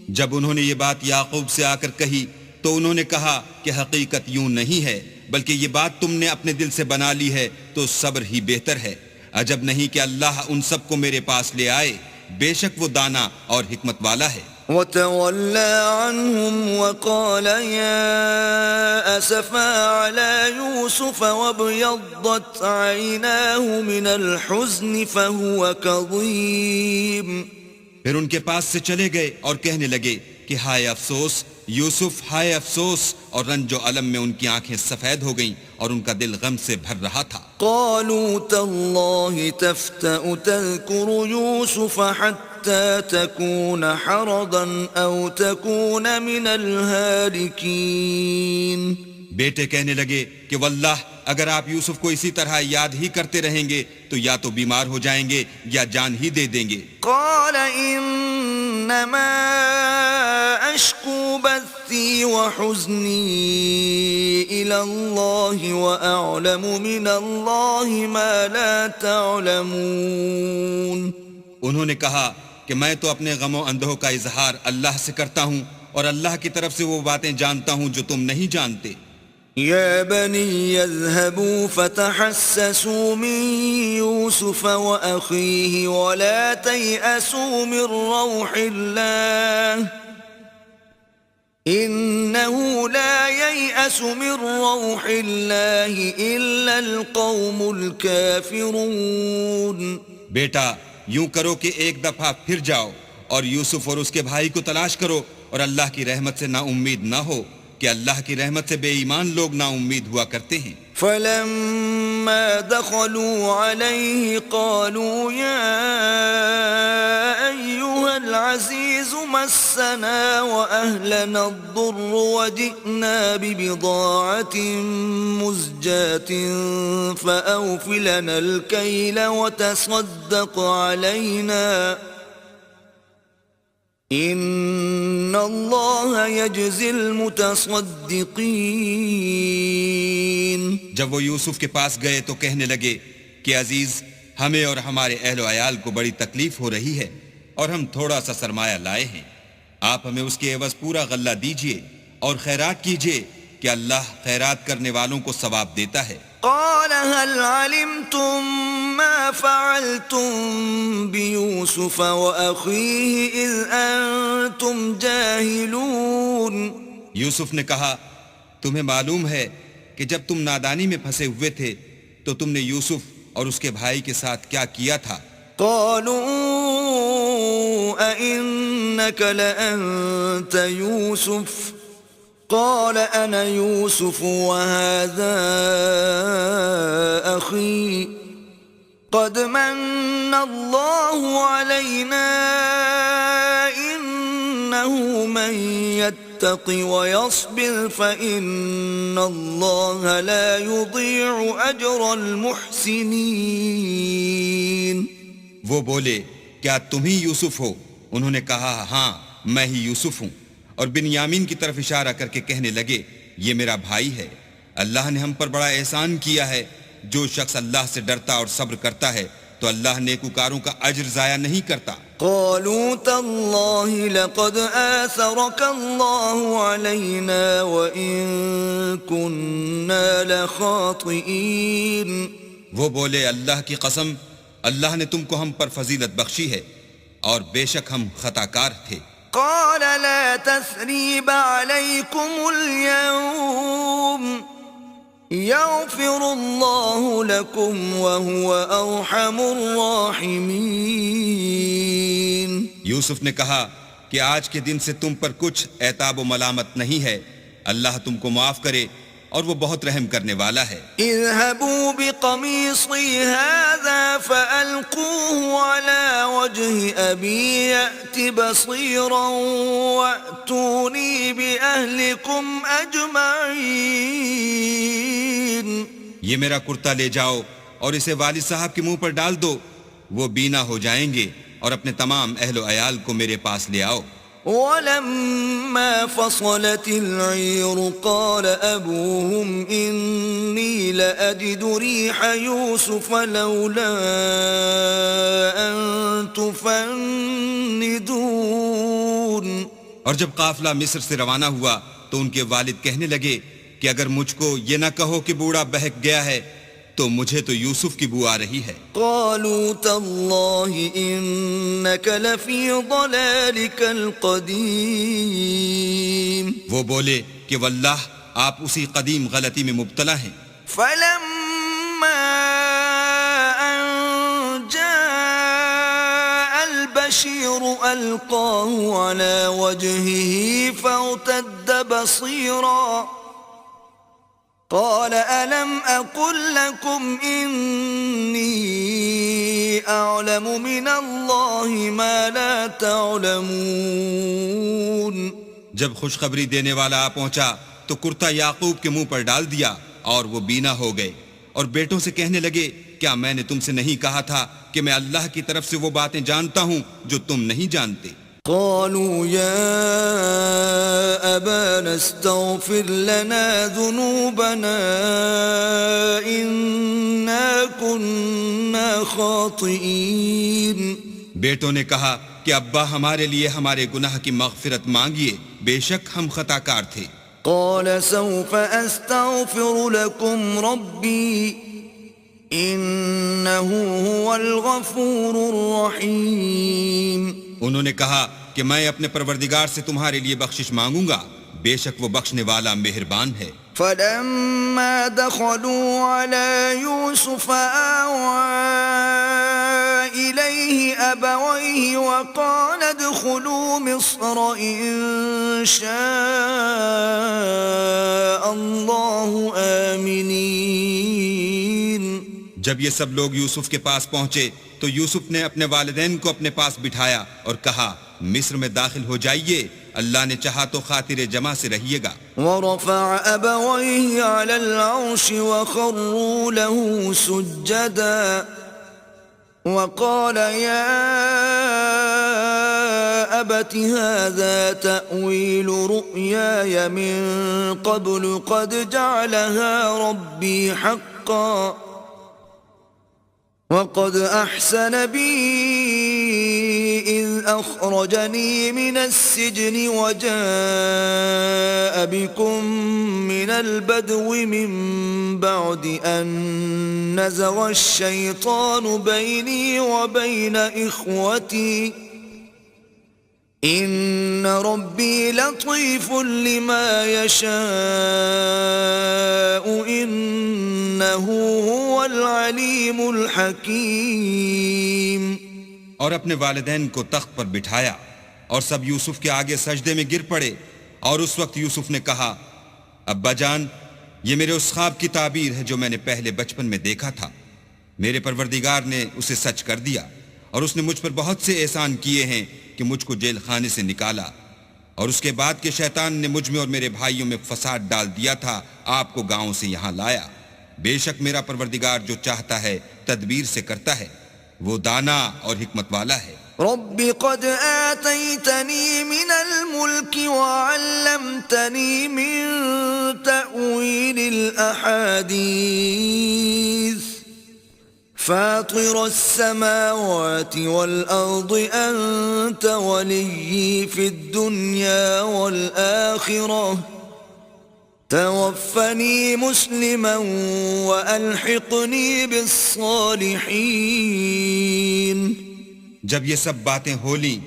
جب انہوں نے یہ بات یعقوب سے آ کر کہی تو انہوں نے کہا کہ حقیقت یوں نہیں ہے، بلکہ یہ بات تم نے اپنے دل سے بنا لی ہے تو صبر ہی بہتر ہے. عجب نہیں کہ اللہ ان سب کو میرے پاس لے آئے، بے شک وہ دانا اور حکمت والا ہے. وتولى عنهم وقال يا أسفا على يوسف وابيضت عيناه من الحزن فهو كظيم. پھر ان کے پاس سے چلے گئے اور کہنے لگے کہ ہائے افسوس یوسف، ہائے افسوس، اور رنج و الم میں ان کی آنکھیں سفید ہو گئیں اور ان کا دل غم سے بھر رہا تھا. قالوا تالله تفتأ تذكر يوسف حتى تكون حرضا أو تكون من الهالكين. بیٹے کہنے لگے کہ واللہ اگر آپ یوسف کو اسی طرح یاد ہی کرتے رہیں گے تو یا تو بیمار ہو جائیں گے یا جان ہی دے دیں گے. قال انما اشکو بثی وحزنی الى اللہ واعلم من اللہ ما لا تعلمون. انہوں نے کہا کہ میں تو اپنے غم و اندوہ کا اظہار اللہ سے کرتا ہوں اور اللہ کی طرف سے وہ باتیں جانتا ہوں جو تم نہیں جانتے. يا بني اذهبوا فتحسسوا من يوسف وأخيه ولا تيأسوا من روح الله إنه لا ييأس من روح الله إلا القوم الكافرون. بیٹا یوں کرو کہ ایک دفعہ پھر جاؤ اور یوسف اور اس کے بھائی کو تلاش کرو، اور اللہ کی رحمت سے نا امید نہ ہو کہ اللہ کی رحمت سے بے ایمان لوگ نا امید ہوا کرتے ہیں. فلما دخلوا عليه قالوا يا أيها العزيز مسنا وأهلنا الضر وجئنا ببضاعة مزجاة فأوف لنا الكيل وتصدق علينا ان اللہ یجزی المتصدقین. جب وہ یوسف کے پاس گئے تو کہنے لگے کہ عزیز، ہمیں اور ہمارے اہل و عیال کو بڑی تکلیف ہو رہی ہے اور ہم تھوڑا سا سرمایہ لائے ہیں، آپ ہمیں اس کے عوض پورا غلہ دیجئے اور خیرات کیجئے کہ اللہ خیرات کرنے والوں کو ثواب دیتا ہے. قال هل علمتم ما فعلتم بيوسف وأخيه إذ أنتم جاهلون. یوسف نے کہا تمہیں معلوم ہے کہ جب تم نادانی میں پھنسے ہوئے تھے تو تم نے یوسف اور اس کے بھائی کے ساتھ کیا کیا تھا. قالوا أئنك لأنت يوسف قال أنا يوسف وهذا أخي قد من الله علينا إنه من يتق ويصبر فإن الله لا يضيع أجر المحسنين. وہ بولے کیا تم ہی یوسف ہو؟ انہوں نے کہا ہاں میں ہی یوسف ہوں. اور بنیامین کی طرف اشارہ کر کے کہنے لگے یہ میرا بھائی ہے. اللہ نے ہم پر بڑا احسان کیا ہے. جو شخص اللہ سے ڈرتا اور صبر کرتا ہے تو اللہ نیکوکاروں کا اجر ضائع نہیں کرتا. قالوا تالله لقد آثرك الله علينا وإن كنا لخاطئين. وہ بولے اللہ کی قسم اللہ نے تم کو ہم پر فضیلت بخشی ہے اور بے شک ہم خطا کار تھے. قال لا تثريب عليكم اليوم يغفر الله لكم وهو أرحم الراحمين. یوسف نے کہا کہ آج کے دن سے تم پر کچھ عتاب و ملامت نہیں ہے. اللہ تم کو معاف کرے اور وہ بہت رحم کرنے والا ہے. اذهبوا بقميصي هذا فألقوه على وجه أبي يأت بصيرا وأتوني بأهلكم أجمعين. یہ میرا کرتا لے جاؤ اور اسے والد صاحب کے منہ پر ڈال دو. وہ بینا ہو جائیں گے اور اپنے تمام اہل و عیال کو میرے پاس لے آؤ. ولما فصلت العير قال أبوهم إني لأجد ريح يوسف لولا أن تفندون. اور جب قافلہ مصر سے روانہ ہوا تو ان کے والد کہنے لگے کہ اگر مجھ کو یہ نہ کہو کہ بوڑھا بہک گیا ہے تو مجھے تو یوسف کی بو آ رہی ہے. قالوا تالله إنك لفي ضلالك القديم. وہ بولے کہ واللہ آپ اسی قدیم غلطی میں مبتلا ہیں. فلما أن جاء البشير ألقاه على وجهه فارتد بصيرا قال ألم أقل لكم إني أعلم من الله ما لا تعلمون. جب خوشخبری دینے والا آ پہنچا تو کرتا یعقوب کے منہ پر ڈال دیا اور وہ بینا ہو گئے اور بیٹوں سے کہنے لگے کیا میں نے تم سے نہیں کہا تھا کہ میں اللہ کی طرف سے وہ باتیں جانتا ہوں جو تم نہیں جانتے. قالوا يا أبانا استغفر لنا ذنوبنا إنا كنا خاطئين. بیٹوں نے کہا کہ ابا ہمارے لیے ہمارے گناہ کی مغفرت مانگیے بے شک ہم خطا کار تھے. قال سوف أستغفر لكم ربي إنه هو الغفور الرحيم. انہوں نے کہا کہ میں اپنے پروردگار سے تمہارے لیے بخشش مانگوں گا بے شک وہ بخشنے والا مہربان ہے. فلما دخلوا على يوسف آوى إليه أبويه وقال ادخلوا مصر إن شاء الله آمنين. جب یہ سب لوگ یوسف کے پاس پہنچے تو یوسف نے اپنے والدین کو اپنے پاس بٹھایا اور کہا مصر میں داخل ہو جائیے اللہ نے چاہا تو خاطر جمع سے رہیے گا. ورفع أبويه على العرش وخروا له سجدا وقال يا أبت هذا تأويل رؤياي من قبل قد جعلها ربي حقا وقد أحسن بي إذ أخرجني من السجن وجاء بكم من البدو من بعد أن نزغ الشيطان بيني وبين إخوتي إن ربي لطيف لما يشاء إنه هو العليم الحكيم. اور اپنے والدین کو تخت پر بٹھایا اور سب یوسف کے آگے سجدے میں گر پڑے اور اس وقت یوسف نے کہا ابا جان یہ میرے اس خواب کی تعبیر ہے جو میں نے پہلے بچپن میں دیکھا تھا. میرے پروردگار نے اسے سچ کر دیا اور اس نے مجھ پر بہت سے احسان کیے ہیں کہ مجھ کو جیل خانے سے نکالا اور اس کے بعد کہ شیطان نے مجھ میں اور میرے بھائیوں میں فساد ڈال دیا تھا آپ کو گاؤں سے یہاں لایا. بے شک میرا پروردگار جو چاہتا ہے تدبیر سے کرتا ہے وہ دانا اور حکمت والا ہے. رب قد آتيتني من الملك وعلمتني من تأويل الأحاديث فاطر السماوات والأرض أنت ولي في الدنيا والآخرة توفني مسلما وألحقني بالصالحين. جب یہ سب باتیں ہو لیں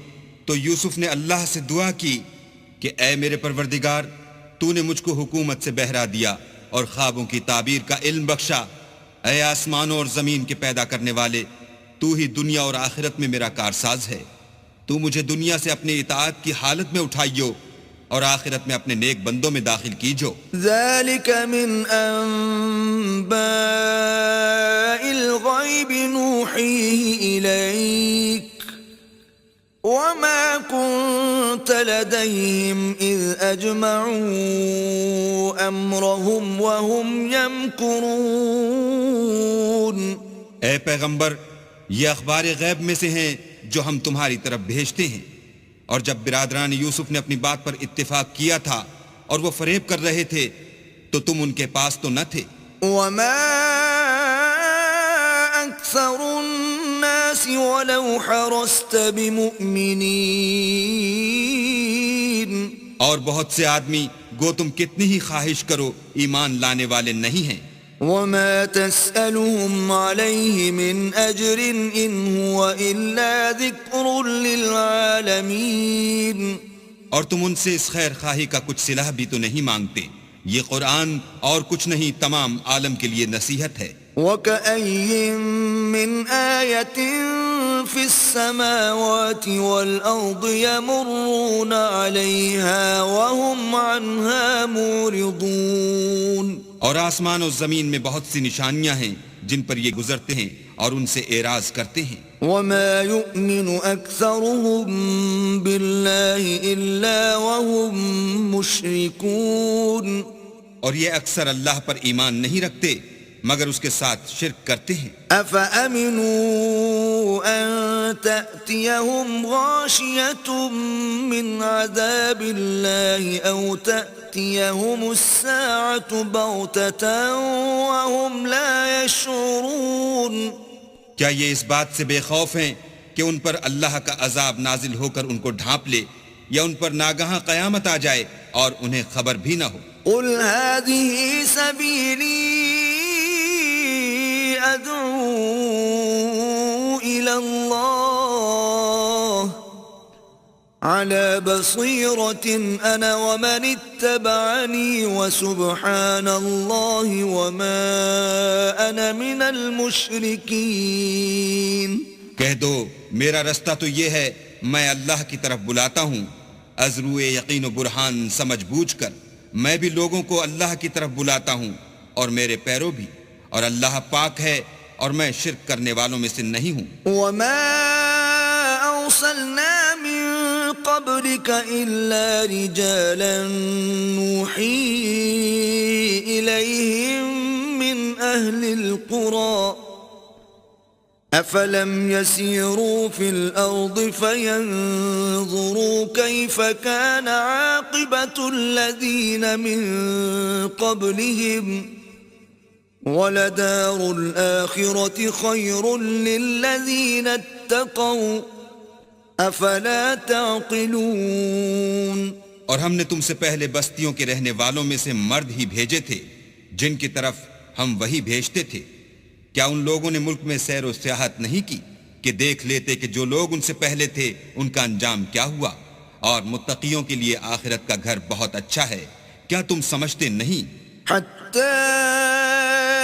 تو یوسف نے اللہ سے دعا کی کہ اے میرے پروردگار، تو نے مجھ کو حکومت سے بہرا دیا اور خوابوں کی تعبیر کا علم بخشا. اے آسمانوں اور زمین کے پیدا کرنے والے، تو ہی دنیا اور آخرت میں میرا کارساز ہے. تو مجھے دنیا سے اپنی اطاعت کی حالت میں اٹھائیو اور آخرت میں اپنے نیک بندوں میں داخل کیجو. ذلك من أنباء الغيب نوحيه إليك وما كنت لديهم إذ أجمعوا أمرهم وهم يمكرون. اے پیغمبر، یہ اخبار غیب میں سے ہیں جو ہم تمہاری طرف بھیجتے ہیں. اور جب برادران یوسف نے اپنی بات پر اتفاق کیا تھا اور وہ فریب کر رہے تھے تو تم ان کے پاس تو نہ تھے. وما أكثر الناس ولو حرصت بمؤمنين. اور بہت سے آدمی گو تم کتنی ہی خواہش کرو ایمان لانے والے نہیں ہیں. وما تسألهم عليه من أجر إن هو إلا ذكر للعالمين. اور تم ان سے اس خیر خواہی کا کچھ صلہ بھی تو نہیں مانگتے. یہ قرآن اور کچھ نہیں، تمام عالم کے لیے نصیحت ہے. وَكَأَيٍّ مِّنْ آيَةٍ فِي السَّمَاوَاتِ وَالْأَرْضِ يَمُرُّونَ عَلَيْهَا وَهُمْ عَنْهَا مُعْرِضُونَ. اور آسمان و زمین میں بہت سی نشانیاں ہیں جن پر یہ گزرتے ہیں اور ان سے اعراض کرتے ہیں. وَمَا يُؤْمِنُ أَكْثَرُهُم بِاللَّهِ إِلَّا وَهُم مُّشْرِكُونَ. اور یہ اکثر اللہ پر ایمان نہیں رکھتے مگر اس کے ساتھ شرک کرتے ہیں. أَفَأَمِنُوا أَن تَأْتِيَهُمْ غَاشِيَةٌ مِّنْ عَذَابِ اللَّهِ أَوْ تَأْتِيَهُمُ السَّاعَةُ بَغْتَةً وَهُمْ لَا يَشْعُرُونَ. کیا یہ اس بات سے بے خوف ہیں کہ ان پر اللہ کا عذاب نازل ہو کر ان کو ڈھانپ لے یا ان پر ناگہاں قیامت آ جائے اور انہیں خبر بھی نہ ہو؟ قُلْ هَٰذِهِ سَبِيلِي أَدْعُو إِلَى اللَّهِ عَلَى بَصِيرَةٍ أَنَا وَمَنِ اتَّبَعَنِي وَسُبْحَانَ اللَّهِ وَمَا أَنَا مِنَ الْمُشْرِكِينَ. کہہ دو میرا رستہ تو یہ ہے، میں اللہ کی طرف بلاتا ہوں از روئے یقین و برہان سمجھ بوجھ کر. میں بھی لوگوں کو اللہ کی طرف بلاتا ہوں اور میرے پیرو بھی، اور اللہ پاک ہے اور میں شرک کرنے والوں میں سے نہیں ہوں. وَمَا أَرْسَلْنَا مِن قَبْلِكَ إِلَّا رِجَالًا نُوحِي إِلَيْهِم مِّنْ أَهْلِ الْقُرَى أَفَلَمْ يَسِيرُوا فِي الْأَرْضِ فَيَنظُرُوا كَيْفَ كَانَ عَاقِبَةُ الَّذِينَ مِن قَبْلِهِمْ وَلَدَارُ الْآخِرَةِ خَيْرٌ لِّلَّذِينَ اتَّقَوْا أَفَلَا تَعْقِلُونَ. اور ہم نے تم سے پہلے بستیوں کے رہنے والوں میں سے مرد ہی بھیجے تھے جن کی طرف ہم وہی بھیجتے تھے. کیا ان لوگوں نے ملک میں سیر و سیاحت نہیں کی کہ دیکھ لیتے کہ جو لوگ ان سے پہلے تھے ان کا انجام کیا ہوا؟ اور متقیوں کے لیے آخرت کا گھر بہت اچھا ہے. کیا تم سمجھتے نہیں؟ حتى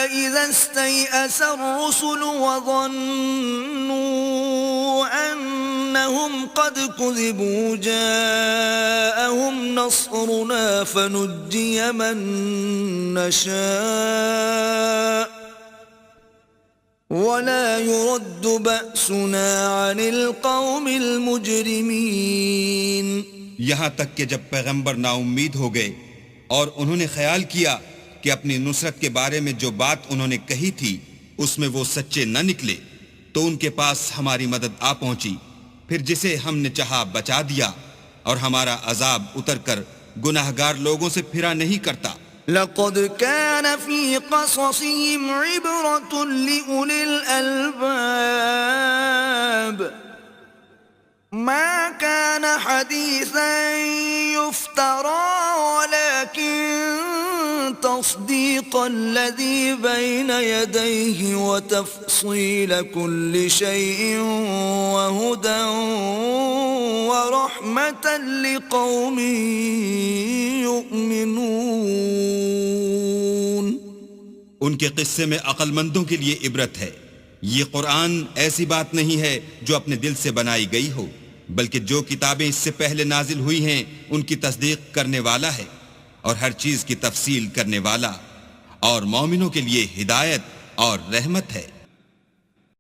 إذا استيأس الرسل وظنوا أنهم قد كذبوا جاءهم نصرنا فنجي من نشاء ولا يرد بأسنا عن القوم المجرمين. یہاں تک کہ جب پیغمبر نا امید ہو گئے اور انہوں نے خیال کیا کہ اپنی نصرت کے بارے میں جو بات انہوں نے کہی تھی اس میں وہ سچے نہ نکلے تو ان کے پاس ہماری مدد آ پہنچی پھر جسے ہم نے چاہا بچا دیا اور ہمارا عذاب اتر کر گناہگار لوگوں سے پھرا نہیں کرتا۔ لقد كان في قصصهم عبرة لأولي الألباب ما كان حديثا يفترى ولكن تصديق الذي بين يديه وتفصيل كل شيء وهدى ورحمة لقوم يؤمنون۔ ان کے قصے میں عقل مندوں کے لیے عبرت ہے۔ یہ قرآن ایسی بات نہیں ہے جو اپنے دل سے بنائی گئی ہو، بلکہ جو کتابیں اس سے پہلے نازل ہوئی ہیں ان کی تصدیق کرنے والا ہے اور ہر چیز کی تفصیل کرنے والا، اور مومنوں کے لیے ہدایت اور رحمت ہے۔